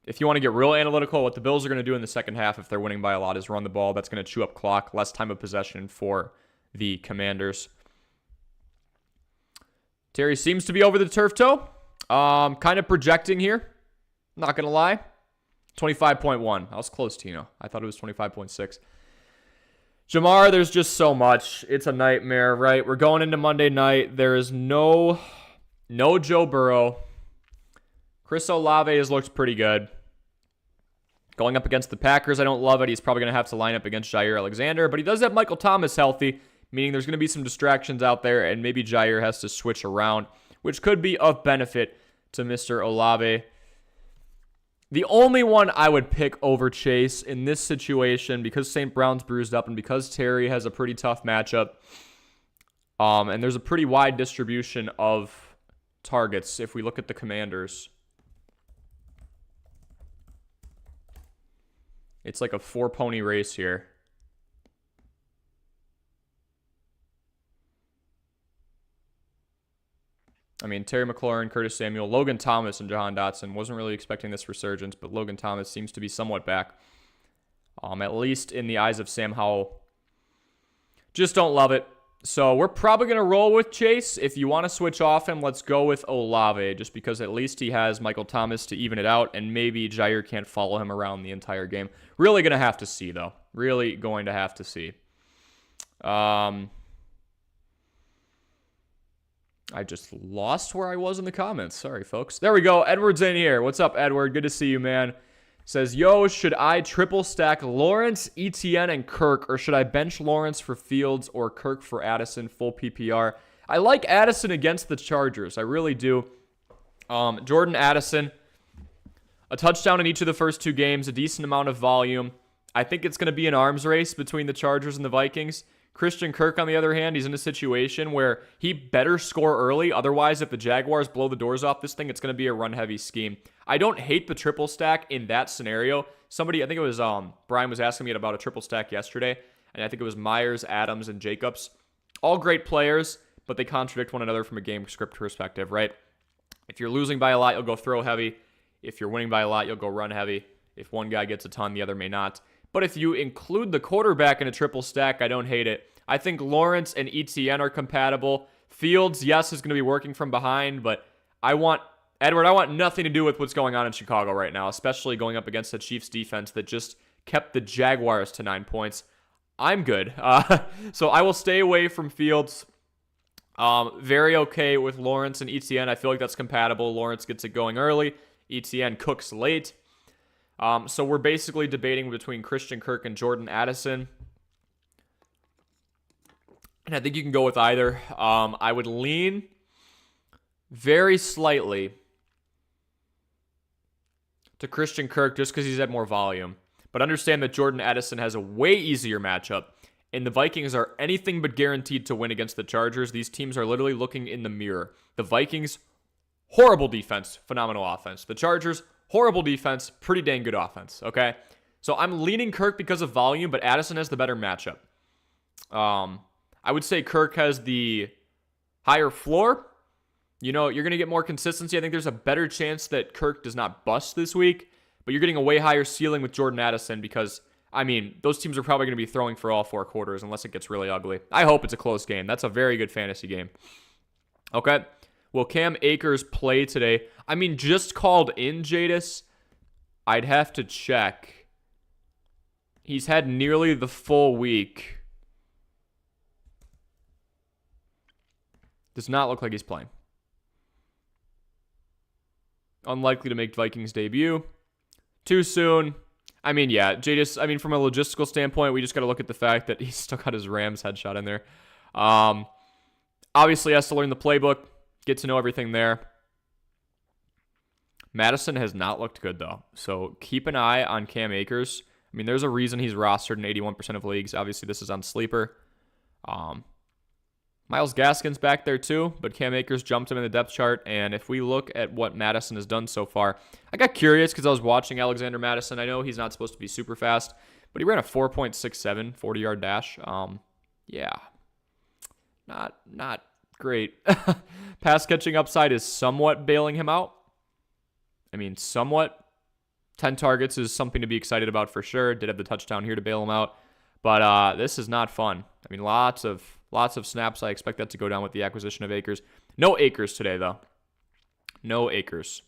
if you want to get real analytical, what the Bills are going to do in the second half if they're winning by a lot is run the ball. That's going to chew up clock, less time of possession for the Commanders. Terry seems to be over the turf toe. Kind of projecting here. Not going to lie. 25.1. I was close, Tino. I thought it was 25.6. Jamar, there's just so much. It's a nightmare, right? We're going into Monday night. There is no Joe Burrow. Chris Olave has looked pretty good. Going up against the Packers, I don't love it. He's probably going to have to line up against Jair Alexander, but he does have Michael Thomas healthy, meaning there's going to be some distractions out there, and maybe Jair has to switch around, which could be of benefit to Mr. Olave. The only one I would pick over Chase in this situation, because St. Brown's bruised up and because Terry has a pretty tough matchup, and there's a pretty wide distribution of targets if we look at the Commanders. It's like a four-pony race here. I mean, Terry McLaurin, Curtis Samuel, Logan Thomas, and Jahan Dotson. Wasn't really expecting this resurgence, but Logan Thomas seems to be somewhat back. At least in the eyes of Sam Howell. Just don't love it. So we're probably going to roll with Chase. If you want to switch off him, let's go with Olave, just because at least he has Michael Thomas to even it out, and maybe Jair can't follow him around the entire game. Really going to have to see, though. Really going to have to see. I just lost where I was in the comments. Sorry, folks. There we go. Edward's in here. What's up, Edward? Good to see you, man. Says, yo, should I triple stack Lawrence, Etienne, and Kirk, or should I bench Lawrence for Fields or Kirk for Addison, full PPR? I like Addison against the Chargers. I really do. Jordan Addison, a touchdown in each of the first two games, a decent amount of volume. I think it's going to be an arms race between the Chargers and the Vikings. Christian Kirk, on the other hand, he's in a situation where he better score early. Otherwise, if the Jaguars blow the doors off this thing, it's going to be a run-heavy scheme. I don't hate the triple stack in that scenario. Somebody, I think it was Brian was asking me about a triple stack yesterday, and I think it was Myers, Adams, and Jacobs. All great players, but they contradict one another from a game script perspective, right? If you're losing by a lot, you'll go throw heavy. If you're winning by a lot, you'll go run heavy. If one guy gets a ton, the other may not. But if you include the quarterback in a triple stack, I don't hate it. I think Lawrence and Etienne are compatible. Fields, yes, is going to be working from behind, but I want nothing to do with what's going on in Chicago right now, especially going up against the Chiefs defense that just kept the Jaguars to 9 points. I'm good. So I will stay away from Fields. Very okay with Lawrence and Etienne. I feel like that's compatible. Lawrence gets it going early. Etienne cooks late. So we're basically debating between Christian Kirk and Jordan Addison. And I think you can go with either. I would lean very slightly to Christian Kirk just because he's had more volume. But understand that Jordan Addison has a way easier matchup. And the Vikings are anything but guaranteed to win against the Chargers. These teams are literally looking in the mirror. The Vikings, horrible defense, phenomenal offense. The Chargers, horrible defense, pretty dang good offense, okay? So I'm leaning Kirk because of volume, but Addison has the better matchup. I would say Kirk has the higher floor. You know, you're going to get more consistency. I think there's a better chance that Kirk does not bust this week, but you're getting a way higher ceiling with Jordan Addison because, I mean, those teams are probably going to be throwing for all four quarters unless it gets really ugly. I hope it's a close game. That's a very good fantasy game. Okay. Will Cam Akers play today? I mean, just called in, Jadis. I'd have to check. He's had nearly the full week. Does not look like he's playing. Unlikely to make Vikings debut. Too soon. I mean, yeah, Jadis, I mean, from a logistical standpoint, we just got to look at the fact that he's still got his Rams headshot in there. Obviously has to learn the playbook, get to know everything there. Madison has not looked good, though. So keep an eye on Cam Akers. I mean, there's a reason he's rostered in 81% of leagues. Obviously, this is on Sleeper. Myles Gaskin's back there too, but Cam Akers jumped him in the depth chart. And if we look at what Madison has done so far, I got curious because I was watching Alexander Madison. I know he's not supposed to be super fast, but he ran a 4.67 40-yard dash. Yeah, not great. Pass catching upside is somewhat bailing him out. I mean, somewhat. 10 targets is something to be excited about for sure. Did have the touchdown here to bail him out. But this is not fun. I mean, lots of snaps. I expect that to go down with the acquisition of Akers. No Akers today, though. No Akers.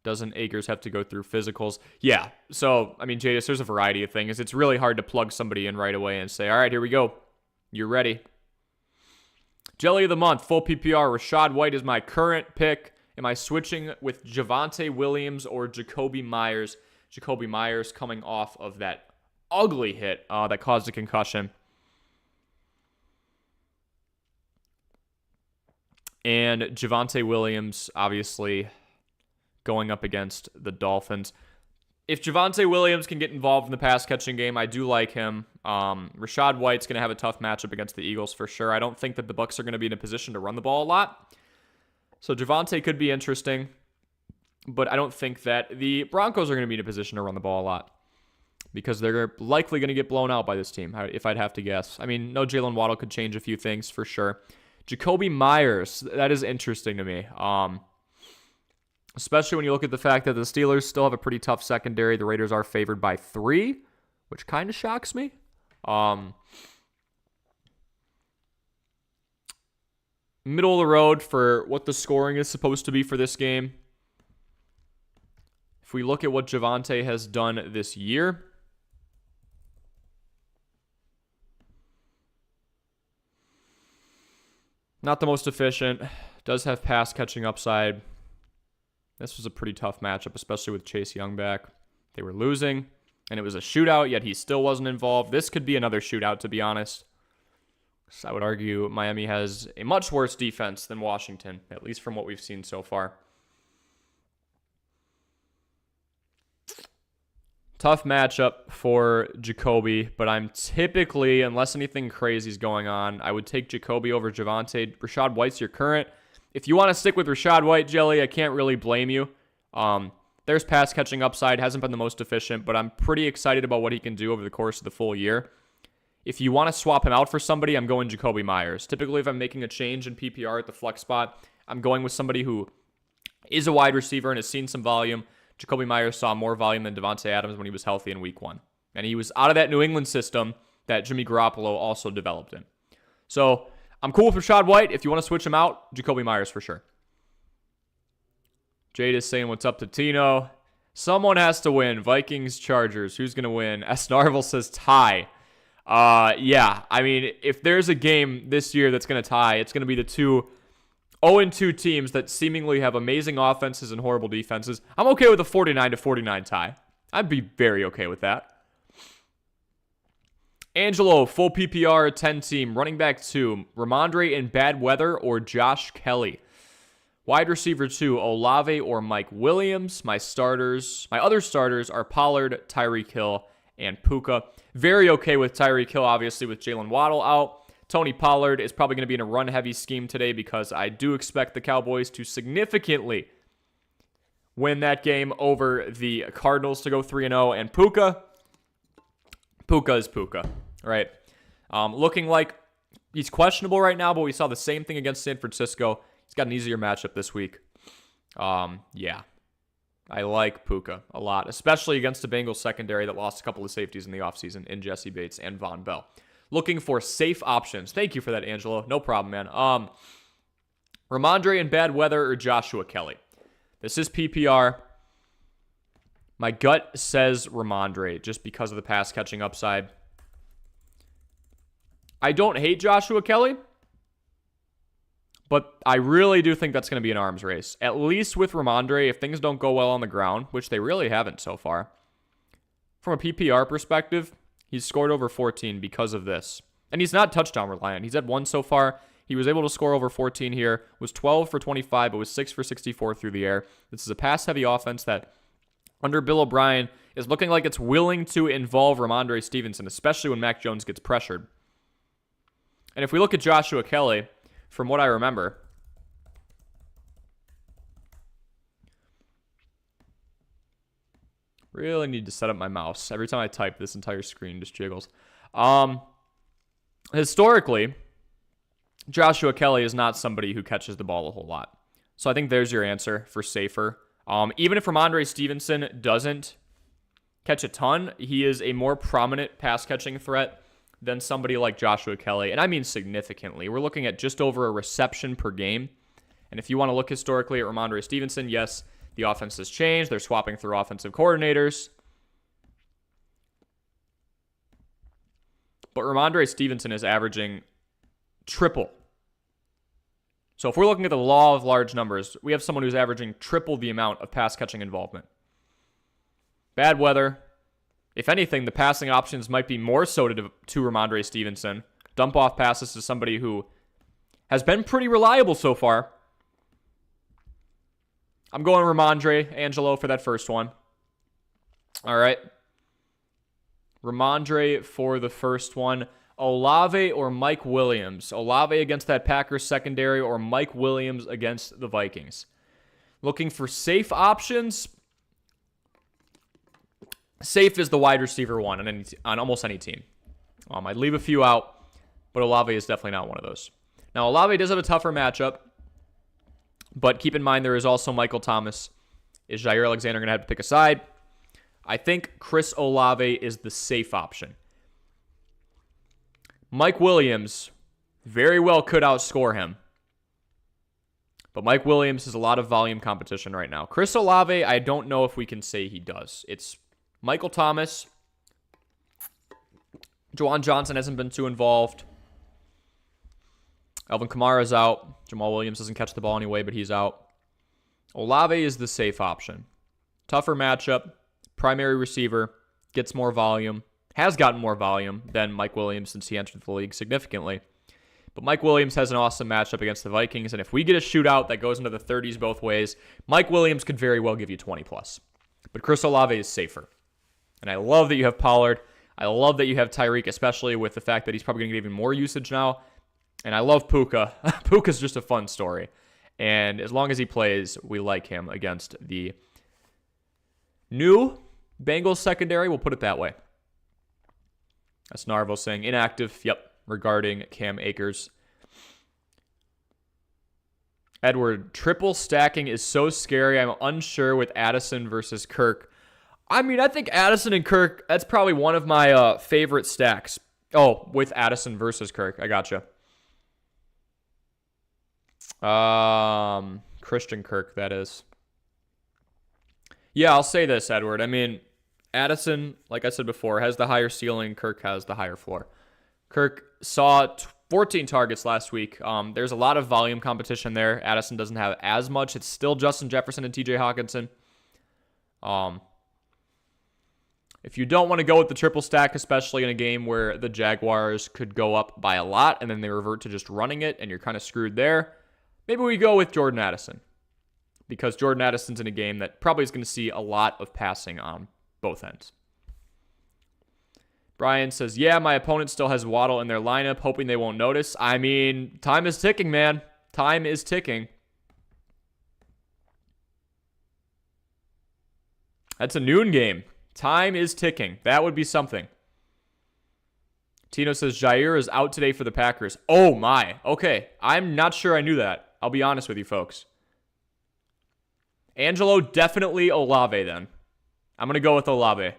Doesn't Akers have to go through physicals? Yeah. So, I mean, Jadis, there's a variety of things. It's really hard to plug somebody in right away and say, all right, here we go. You're ready. Jelly of the month, full PPR. Rachaad White is my current pick. Am I switching with Javonte Williams or Jakobi Meyers? Jakobi Meyers coming off of that ugly hit that caused a concussion. And Javonte Williams, obviously, going up against the Dolphins. If Javonte Williams can get involved in the pass-catching game, I do like him. Rachaad White's going to have a tough matchup against the Eagles for sure. I don't think that the Bucs are going to be in a position to run the ball a lot. So Javonte could be interesting, but I don't think that the Broncos are going to be in a position to run the ball a lot because they're likely going to get blown out by this team, if I'd have to guess. I mean, no Jalen Waddle could change a few things for sure. Jakobi Meyers, that is interesting to me, especially when you look at the fact that the Steelers still have a pretty tough secondary. The Raiders are favored by 3, which kind of shocks me. Middle of the road for what the scoring is supposed to be for this game. If we look at what Javonte has done this year, not the most efficient. Does have pass catching upside. This was a pretty tough matchup, especially with Chase Young back. They were losing, and it was a shootout, yet he still wasn't involved. This could be another shootout, to be honest. So I would argue Miami has a much worse defense than Washington, at least from what we've seen so far. Tough matchup for Jakobi, but I'm typically, unless anything crazy is going on, I would take Jakobi over Javonte. Rachaad White's your current. If you want to stick with Rachaad White, Jelly, I can't really blame you. There's pass catching upside, hasn't been the most efficient, but I'm pretty excited about what he can do over the course of the full year. If you want to swap him out for somebody, I'm going Jakobi Meyers. Typically, if I'm making a change in PPR at the flex spot, I'm going with somebody who is a wide receiver and has seen some volume. Jakobi Meyers saw more volume than Davante Adams when he was healthy in week 1. And he was out of that New England system that Jimmy Garoppolo also developed in. So I'm cool with Rachaad White. If you want to switch him out, Jakobi Meyers for sure. Jade is saying what's up to Tino. Someone has to win. Vikings, Chargers. Who's going to win? S. Narvel says tie. Yeah, I mean, if there's a game this year that's going to tie, it's going to be the two 0-2 teams that seemingly have amazing offenses and horrible defenses. I'm okay with a 49-49 tie. I'd be very okay with that. Angelo, full PPR, 10 team, running back 2, Ramondre in bad weather or Josh Kelly. Wide receiver 2, Olave or Mike Williams. My other starters are Pollard, Tyreek Hill, and Puka. Very okay with Tyreek Hill, obviously, with Jalen Waddle out. Tony Pollard is probably going to be in a run-heavy scheme today because I do expect the Cowboys to significantly win that game over the Cardinals to go 3-0. And Puka is Puka, right? Looking like he's questionable right now, but we saw the same thing against San Francisco. He's got an easier matchup this week. Yeah. I like Puka a lot, especially against the Bengals secondary that lost a couple of safeties in the offseason in Jesse Bates and Von Bell. Looking for safe options. Thank you for that, Angelo. No problem, man. Ramondre in bad weather or Joshua Kelly? This is PPR. My gut says Ramondre just because of the pass catching upside. I don't hate Joshua Kelly, but I really do think that's going to be an arms race. At least with Ramondre, if things don't go well on the ground, which they really haven't so far. From a PPR perspective, he's scored over 14 because of this. And he's not touchdown reliant. He's had 1 so far. He was able to score over 14 here. Was 12 for 25, but was 6 for 64 through the air. This is a pass-heavy offense that, under Bill O'Brien, is looking like it's willing to involve Ramondre Stevenson, especially when Mac Jones gets pressured. And if we look at Joshua Kelly, from what I remember, really need to set up my mouse. Every time I type, this entire screen just jiggles. Historically, Joshua Kelly is not somebody who catches the ball a whole lot. So I think there's your answer for safer. Even if Ramondre Stevenson doesn't catch a ton, he is a more prominent pass-catching threat than somebody like Joshua Kelly. And I mean significantly. We're looking at just over a reception per game. And if you want to look historically at Ramondre Stevenson, yes, the offense has changed. They're swapping through offensive coordinators. But Ramondre Stevenson is averaging triple. So if we're looking at the law of large numbers, we have someone who's averaging triple the amount of pass-catching involvement. Bad weather. If anything, the passing options might be more so to Ramondre Stevenson. Dump-off passes to somebody who has been pretty reliable so far. I'm going Ramondre, Angelo, for that first one. All right. Ramondre for the first one. Olave or Mike Williams? Olave against that Packers secondary or Mike Williams against the Vikings? Looking for safe options. Safe is the wide receiver one on almost any team. I'd leave a few out, but Olave is definitely not one of those. Now, Olave does have a tougher matchup, but keep in mind there is also Michael Thomas. Is Jair Alexander going to have to pick a side? I think Chris Olave is the safe option. Mike Williams very well could outscore him. But Mike Williams has a lot of volume competition right now. Chris Olave, I don't know if we can say he does. It's Michael Thomas. Juwan Johnson hasn't been too involved. Alvin Kamara's out. Jamal Williams doesn't catch the ball anyway, but he's out. Olave is the safe option. Tougher matchup. Primary receiver. Gets more volume. Has gotten more volume than Mike Williams since he entered the league significantly. But Mike Williams has an awesome matchup against the Vikings, and if we get a shootout that goes into the 30s both ways, Mike Williams could very well give you 20 plus. But Chris Olave is safer. And I love that you have Pollard. I love that you have Tyreek, especially with the fact that he's probably going to get even more usage now. And I love Puka. Puka's just a fun story. And as long as he plays, we like him against the new Bengals secondary. We'll put it that way. That's Narvo saying inactive. Yep, regarding Cam Akers. Edward, triple stacking is so scary. I'm unsure with Addison versus Kirk. I mean, I think Addison and Kirk, that's probably one of my favorite stacks. Oh, with Addison versus Kirk. I gotcha. Christian Kirk, that is. Yeah, I'll say this, Edward. I mean, Addison, like I said before, has the higher ceiling. Kirk has the higher floor. Kirk saw 14 targets last week. There's a lot of volume competition there. Addison doesn't have as much. It's still Justin Jefferson and TJ Hawkinson. If you don't want to go with the triple stack, especially in a game where the Jaguars could go up by a lot and then they revert to just running it and you're kind of screwed there, maybe we go with Jordan Addison. Because Jordan Addison's in a game that probably is going to see a lot of passing on both ends. Brian says, yeah, my opponent still has Waddle in their lineup, hoping they won't notice. I mean, time is ticking, man. Time is ticking. That's a noon game. Time is ticking. That would be something. Tino says, Jair is out today for the Packers. Oh, my. Okay. I'm not sure I knew that. I'll be honest with you, folks. Angelo, definitely Olave, then. I'm going to go with Olave.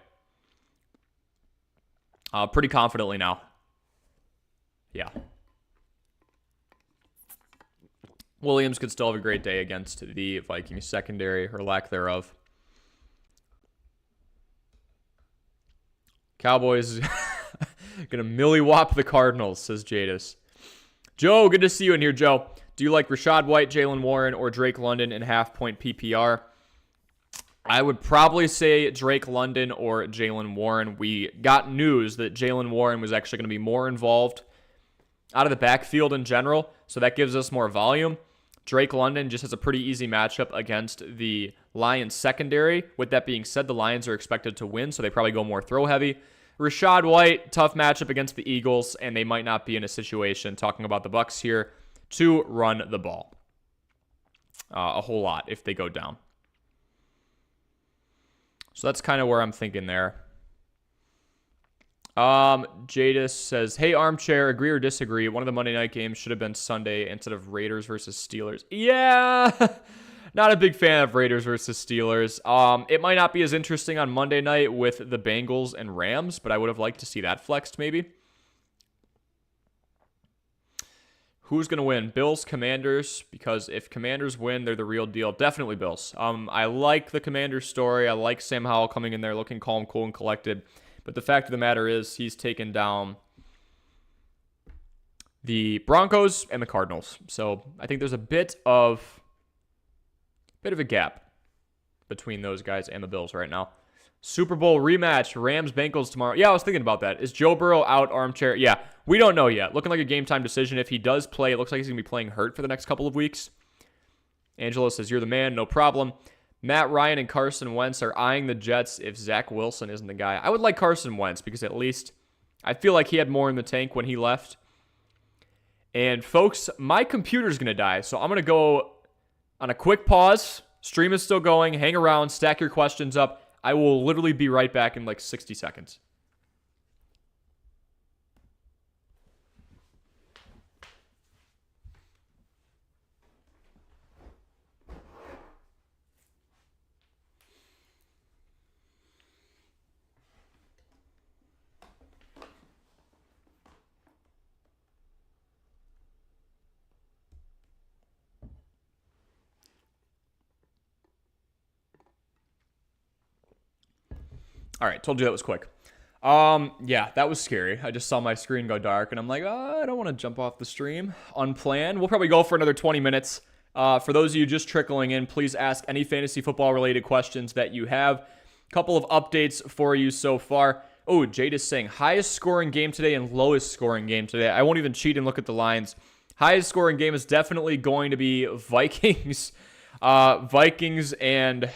Pretty confidently now. Yeah. Williams could still have a great day against the Vikings secondary, or lack thereof. Cowboys gonna millie-whop the Cardinals, says Jadis. Joe, good to see you in here, Joe. Do you like Rachaad White, Jaylen Warren, or Drake London in half-point PPR? I would probably say Drake London or Jaylen Warren. We got news that Jaylen Warren was actually going to be more involved out of the backfield in general, so that gives us more volume. Drake London just has a pretty easy matchup against the Lions secondary. With that being said, the Lions are expected to win, so they probably go more throw heavy. Rachaad White, tough matchup against the Eagles, and they might not be in a situation, talking about the Bucs here, to run the ball a whole lot if they go down. So that's kind of where I'm thinking there. Jadis says, hey, Armchair, agree or disagree? One of the Monday night games should have been Sunday instead of Raiders versus Steelers. Yeah, not a big fan of Raiders versus Steelers. It might not be as interesting on Monday night with the Bengals and Rams, but I would have liked to see that flexed maybe. Who's going to win? Bills, Commanders, because if Commanders win, they're the real deal. Definitely Bills. I like the Commanders story. I like Sam Howell coming in there looking calm, cool, and collected. But the fact of the matter is he's taken down the Broncos and the Cardinals. So I think there's a bit of a gap between those guys and the Bills right now. Super Bowl rematch, Rams-Bengals tomorrow. Yeah, I was thinking about that. Is Joe Burrow out, Armchair? Yeah, we don't know yet. Looking like a game-time decision. If he does play, it looks like he's going to be playing hurt for the next couple of weeks. Angelo says, you're the man, no problem. Matt Ryan and Carson Wentz are eyeing the Jets if Zach Wilson isn't the guy. I would like Carson Wentz because at least I feel like he had more in the tank when he left. And folks, my computer's going to die, so I'm going to go on a quick pause. Stream is still going. Hang around, stack your questions up. I will literally be right back in like 60 seconds. All right, told you that was quick. Yeah, that was scary. I just saw my screen go dark, and I'm like, I don't want to jump off the stream unplanned. We'll probably go for another 20 minutes. For those of you just trickling in, please ask any fantasy football-related questions that you have. A couple of updates for you so far. Oh, Jade is saying highest scoring game today and lowest scoring game today. I won't even cheat and look at the lines. Highest scoring game is definitely going to be Vikings. Vikings and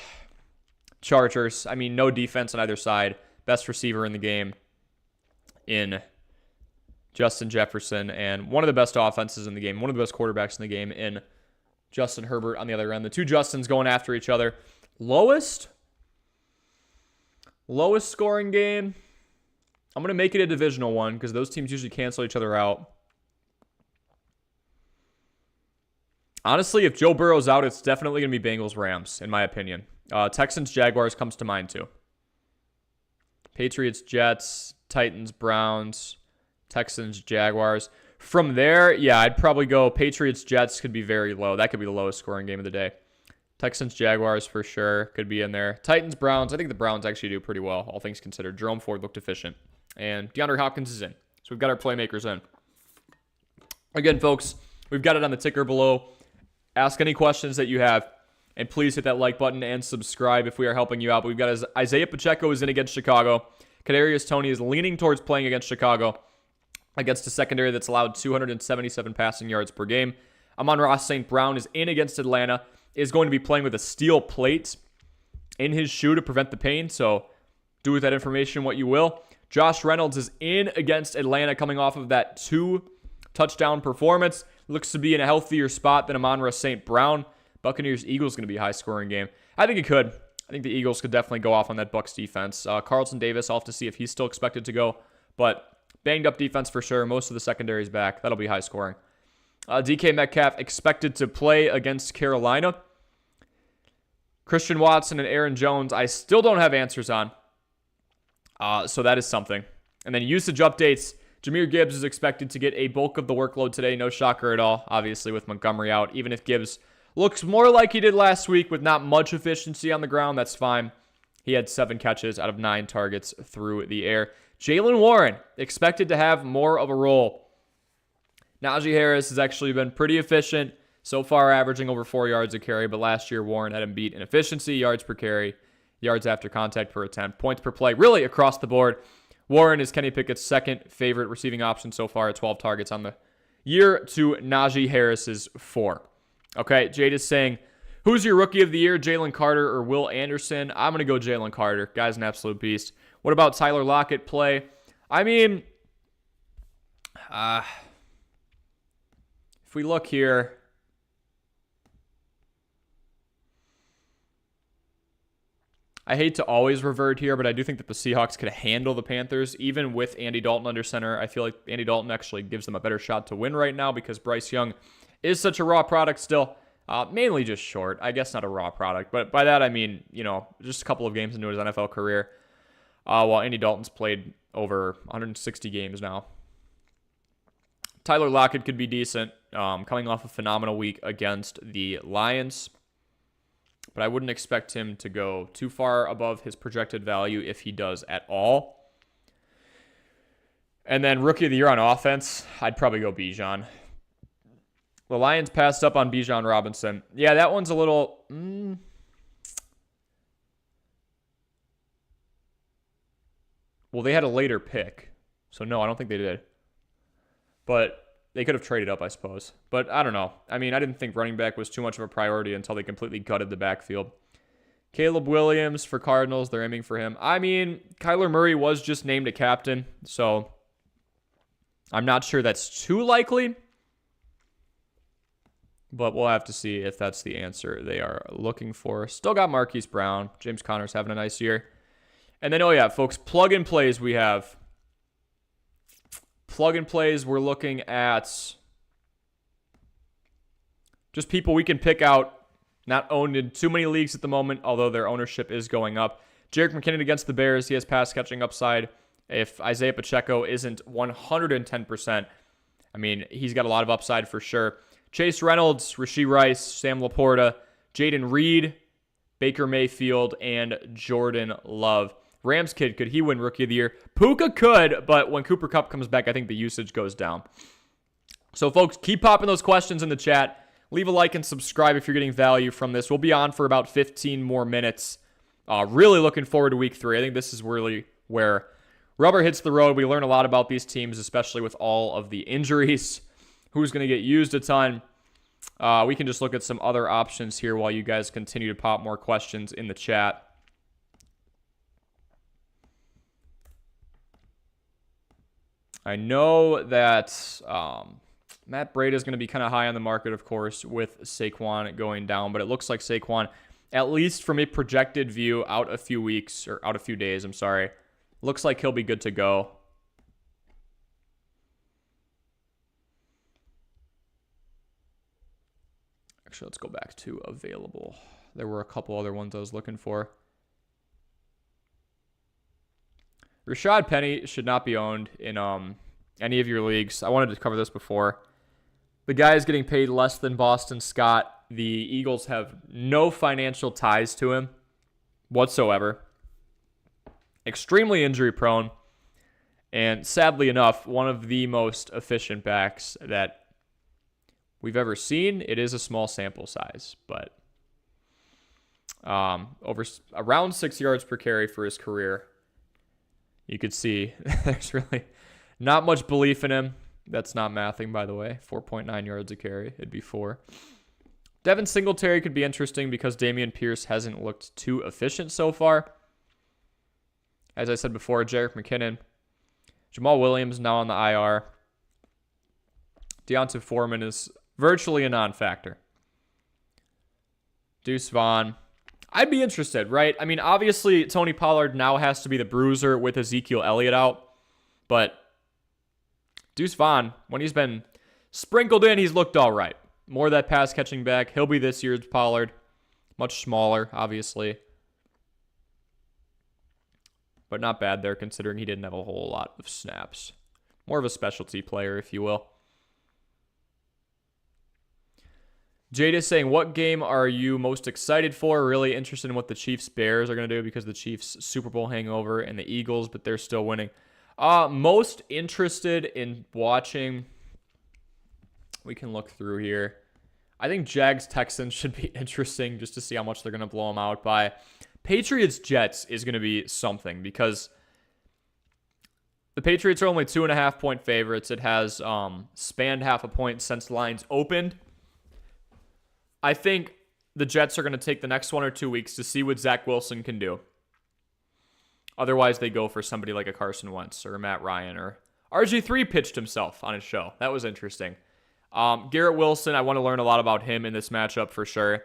Chargers. I mean, no defense on either side. Best receiver in the game in Justin Jefferson, and one of the best offenses in the game, one of the best quarterbacks in the game in Justin Herbert on the other end. The two Justins going after each other. Lowest scoring game. I'm going to make it a divisional one because those teams usually cancel each other out. Honestly, if Joe Burrow's out, it's definitely going to be Bengals-Rams, in my opinion. Texans-Jaguars comes to mind, too. Patriots-Jets, Titans-Browns, Texans-Jaguars. From there, yeah, I'd probably go Patriots-Jets could be very low. That could be the lowest scoring game of the day. Texans-Jaguars for sure could be in there. Titans-Browns, I think the Browns actually do pretty well, all things considered. Jerome Ford looked efficient. And DeAndre Hopkins is in. So we've got our playmakers in. Again, folks, we've got it on the ticker below. Ask any questions that you have. And please hit that like button and subscribe if we are helping you out. But we've got Isaiah Pacheco is in against Chicago. Kadarius Toney is leaning towards playing against Chicago against a secondary that's allowed 277 passing yards per game. Amon-Ra St. Brown is in against Atlanta. Is going to be playing with a steel plate in his shoe to prevent the pain. So do with that information what you will. Josh Reynolds is in against Atlanta coming off of that 2-touchdown performance. Looks to be in a healthier spot than Amon-Ra St. Brown. Buccaneers-Eagles going to be a high-scoring game. I think it could. I think the Eagles could definitely go off on that Bucs defense. Carlton Davis, I'll have to see if he's still expected to go. But banged-up defense for sure. Most of the secondary's back. That'll be high-scoring. DK Metcalf expected to play against Carolina. Christian Watson and Aaron Jones, I still don't have answers on. So that is something. And then usage updates. Jahmyr Gibbs is expected to get a bulk of the workload today. No shocker at all, obviously, with Montgomery out. Even if Gibbs looks more like he did last week with not much efficiency on the ground, that's fine. He had 7 catches out of 9 targets through the air. Jaylen Warren expected to have more of a role. Najee Harris has actually been pretty efficient so far, averaging over 4 yards a carry, but last year Warren had him beat in efficiency, yards per carry, yards after contact per attempt, points per play, really across the board. Warren is Kenny Pickett's second favorite receiving option so far at 12 targets on the year to Najee Harris's 4. Okay, Jade is saying, Who's your rookie of the year, Jalen Carter or Will Anderson? I'm going to go Jalen Carter. Guy's an absolute beast. What about Tyler Lockett play? I mean, if we look here, I hate to always revert here, but I do think that the Seahawks could handle the Panthers, even with Andy Dalton under center. I feel like Andy Dalton actually gives them a better shot to win right now because Bryce Young is such a raw product still. Mainly just short. I guess not a raw product, but by that I mean, just a couple of games into his NFL career, while Andy Dalton's played over 160 games now. Tyler Lockett could be decent, coming off a phenomenal week against the Lions. But I wouldn't expect him to go too far above his projected value if he does at all. And then rookie of the year on offense, I'd probably go Bijan. The Lions passed up on Bijan Robinson. Yeah, that one's a little... Well, they had a later pick. So no, I don't think they did. But they could have traded up, I suppose. But I don't know. I mean, I didn't think running back was too much of a priority until they completely gutted the backfield. Caleb Williams for Cardinals. They're aiming for him. I mean, Kyler Murray was just named a captain, so I'm not sure that's too likely. But we'll have to see if that's the answer they are looking for. Still got Marquise Brown. James Conner's having a nice year. And then, oh yeah, folks, plug and plays we have. Plug and plays, we're looking at just people we can pick out, not owned in too many leagues at the moment, although their ownership is going up. Jerick McKinnon against the Bears, he has pass catching upside. If Isaiah Pacheco isn't 110%, I mean, he's got a lot of upside for sure. Chase Reynolds, Rashee Rice, Sam Laporta, Jaden Reed, Baker Mayfield, and Jordan Love. Rams kid, could he win Rookie of the Year? Puka could, but when Cooper Kupp comes back, I think the usage goes down. So, folks, keep popping those questions in the chat. Leave a like and subscribe if you're getting value from this. We'll be on for about 15 more minutes. Really looking forward to Week 3. I think this is really where rubber hits the road. We learn a lot about these teams, especially with all of the injuries. Who's going to get used a ton. We can just look at some other options here while you guys continue to pop more questions in the chat. I know that Matt Breida is going to be kind of high on the market, of course, with Saquon going down. But it looks like Saquon, at least from a projected view, out a few days, looks like he'll be good to go. Actually, let's go back to available. There were a couple other ones I was looking for. Rashad Penny should not be owned in any of your leagues. I wanted to cover this before. The guy is getting paid less than Boston Scott. The Eagles have no financial ties to him whatsoever. Extremely injury prone. And sadly enough, one of the most efficient backs that we've ever seen. It is a small sample size, but around 6 yards per carry for his career. You could see there's really not much belief in him. That's not mathing, by the way. 4.9 yards a carry. It'd be 4. Devin Singletary could be interesting because Dameon Pierce hasn't looked too efficient so far. As I said before, Jerick McKinnon. Jamal Williams now on the IR. Deonta Foreman is virtually a non-factor. Deuce Vaughn. I'd be interested, right? I mean, obviously, Tony Pollard now has to be the bruiser with Ezekiel Elliott out. But Deuce Vaughn, when he's been sprinkled in, he's looked all right. More of that pass catching back. He'll be this year's Pollard. Much smaller, obviously. But not bad there, considering he didn't have a whole lot of snaps. More of a specialty player, if you will. Jade is saying, what game are you most excited for? Really interested in what the Chiefs-Bears are going to do because the Chiefs' Super Bowl hangover and the Eagles, but they're still winning. Most interested in watching, we can look through here. I think Jags-Texans should be interesting just to see how much they're going to blow them out by. Patriots-Jets is going to be something because the Patriots are only 2.5-point favorites. It has spanned half a point since lines opened. I think the Jets are going to take the next 1 or 2 weeks to see what Zach Wilson can do. Otherwise, they go for somebody like a Carson Wentz or a Matt Ryan, or RG3 pitched himself on his show. That was interesting. Garrett Wilson, I want to learn a lot about him in this matchup for sure.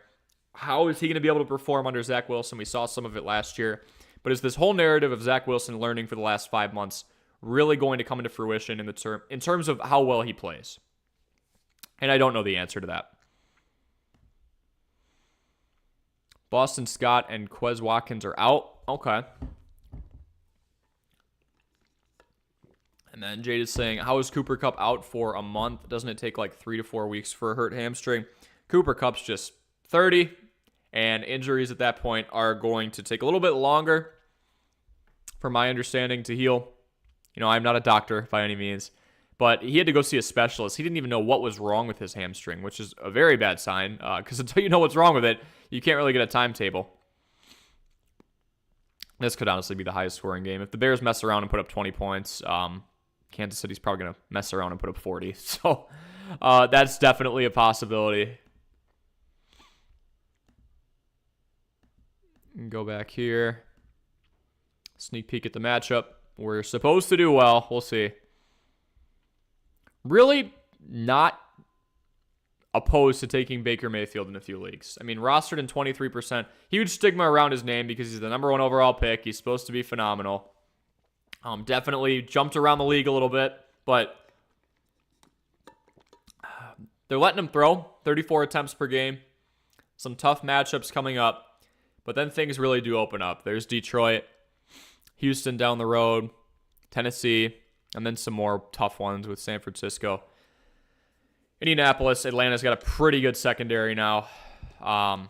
How is he going to be able to perform under Zach Wilson? We saw some of it last year. But is this whole narrative of Zach Wilson learning for the last 5 months really going to come into fruition in terms of how well he plays? And I don't know the answer to that. Boston Scott and Quez Watkins are out. Okay. And then Jade is saying, how is Cooper Kupp out for a month? Doesn't it take like 3 to 4 weeks for a hurt hamstring? Cooper Kupp's just 30, and injuries at that point are going to take a little bit longer, from my understanding, to heal. You know, I'm not a doctor by any means, but he had to go see a specialist. He didn't even know what was wrong with his hamstring, which is a very bad sign, because until you know what's wrong with it, you can't really get a timetable. This could honestly be the highest scoring game. If the Bears mess around and put up 20 points, Kansas City's probably going to mess around and put up 40. So that's definitely a possibility. Go back here. Sneak peek at the matchup. We're supposed to do well. We'll see. Really not opposed to taking Baker Mayfield in a few leagues. I mean, rostered in 23%. Huge stigma around his name because he's the number 1 overall pick. He's supposed to be phenomenal. Definitely jumped around the league a little bit, but they're letting him throw 34 attempts per game. Some tough matchups coming up, but then things really do open up. There's Detroit, Houston down the road, Tennessee, and then some more tough ones with San Francisco. Indianapolis, Atlanta's got a pretty good secondary now. I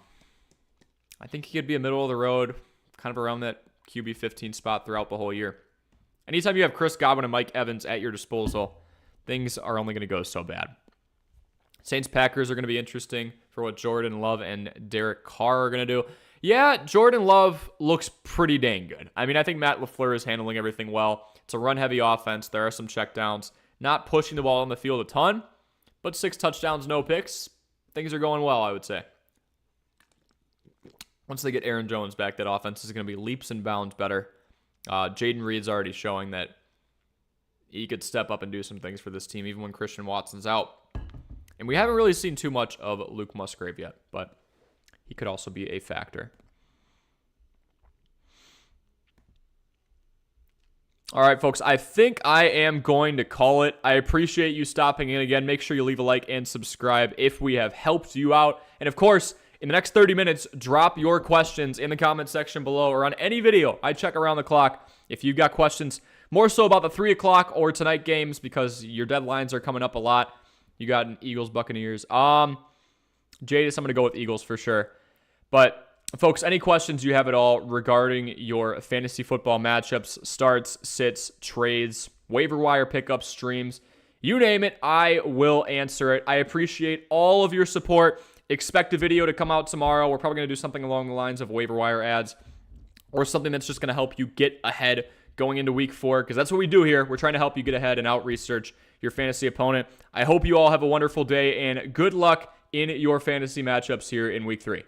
think he could be a middle of the road, kind of around that QB 15 spot throughout the whole year. Anytime you have Chris Godwin and Mike Evans at your disposal, things are only going to go so bad. Saints-Packers are going to be interesting for what Jordan Love and Derek Carr are going to do. Yeah, Jordan Love looks pretty dang good. I mean, I think Matt LaFleur is handling everything well. It's a run-heavy offense. There are some checkdowns. Not pushing the ball on the field a ton, but 6 touchdowns, no picks. Things are going well, I would say. Once they get Aaron Jones back, that offense is going to be leaps and bounds better. Jaden Reed's already showing that he could step up and do some things for this team, even when Christian Watson's out. And we haven't really seen too much of Luke Musgrave yet, but he could also be a factor. All right, folks, I think I am going to call it. I appreciate you stopping in again. Make sure you leave a like and subscribe if we have helped you out. And of course, in the next 30 minutes, drop your questions in the comment section below or on any video. I check around the clock. If you've got questions more so about the 3 o'clock or tonight games because your deadlines are coming up a lot. You got an Eagles, Buccaneers. Jadis, I'm going to go with Eagles for sure. But, folks, any questions you have at all regarding your fantasy football matchups, starts, sits, trades, waiver wire pickups, streams, you name it, I will answer it. I appreciate all of your support. Expect a video to come out tomorrow. We're probably going to do something along the lines of waiver wire ads or something that's just going to help you get ahead going into week 4 because that's what we do here. We're trying to help you get ahead and out-research your fantasy opponent. I hope you all have a wonderful day and good luck in your fantasy matchups here in week 3.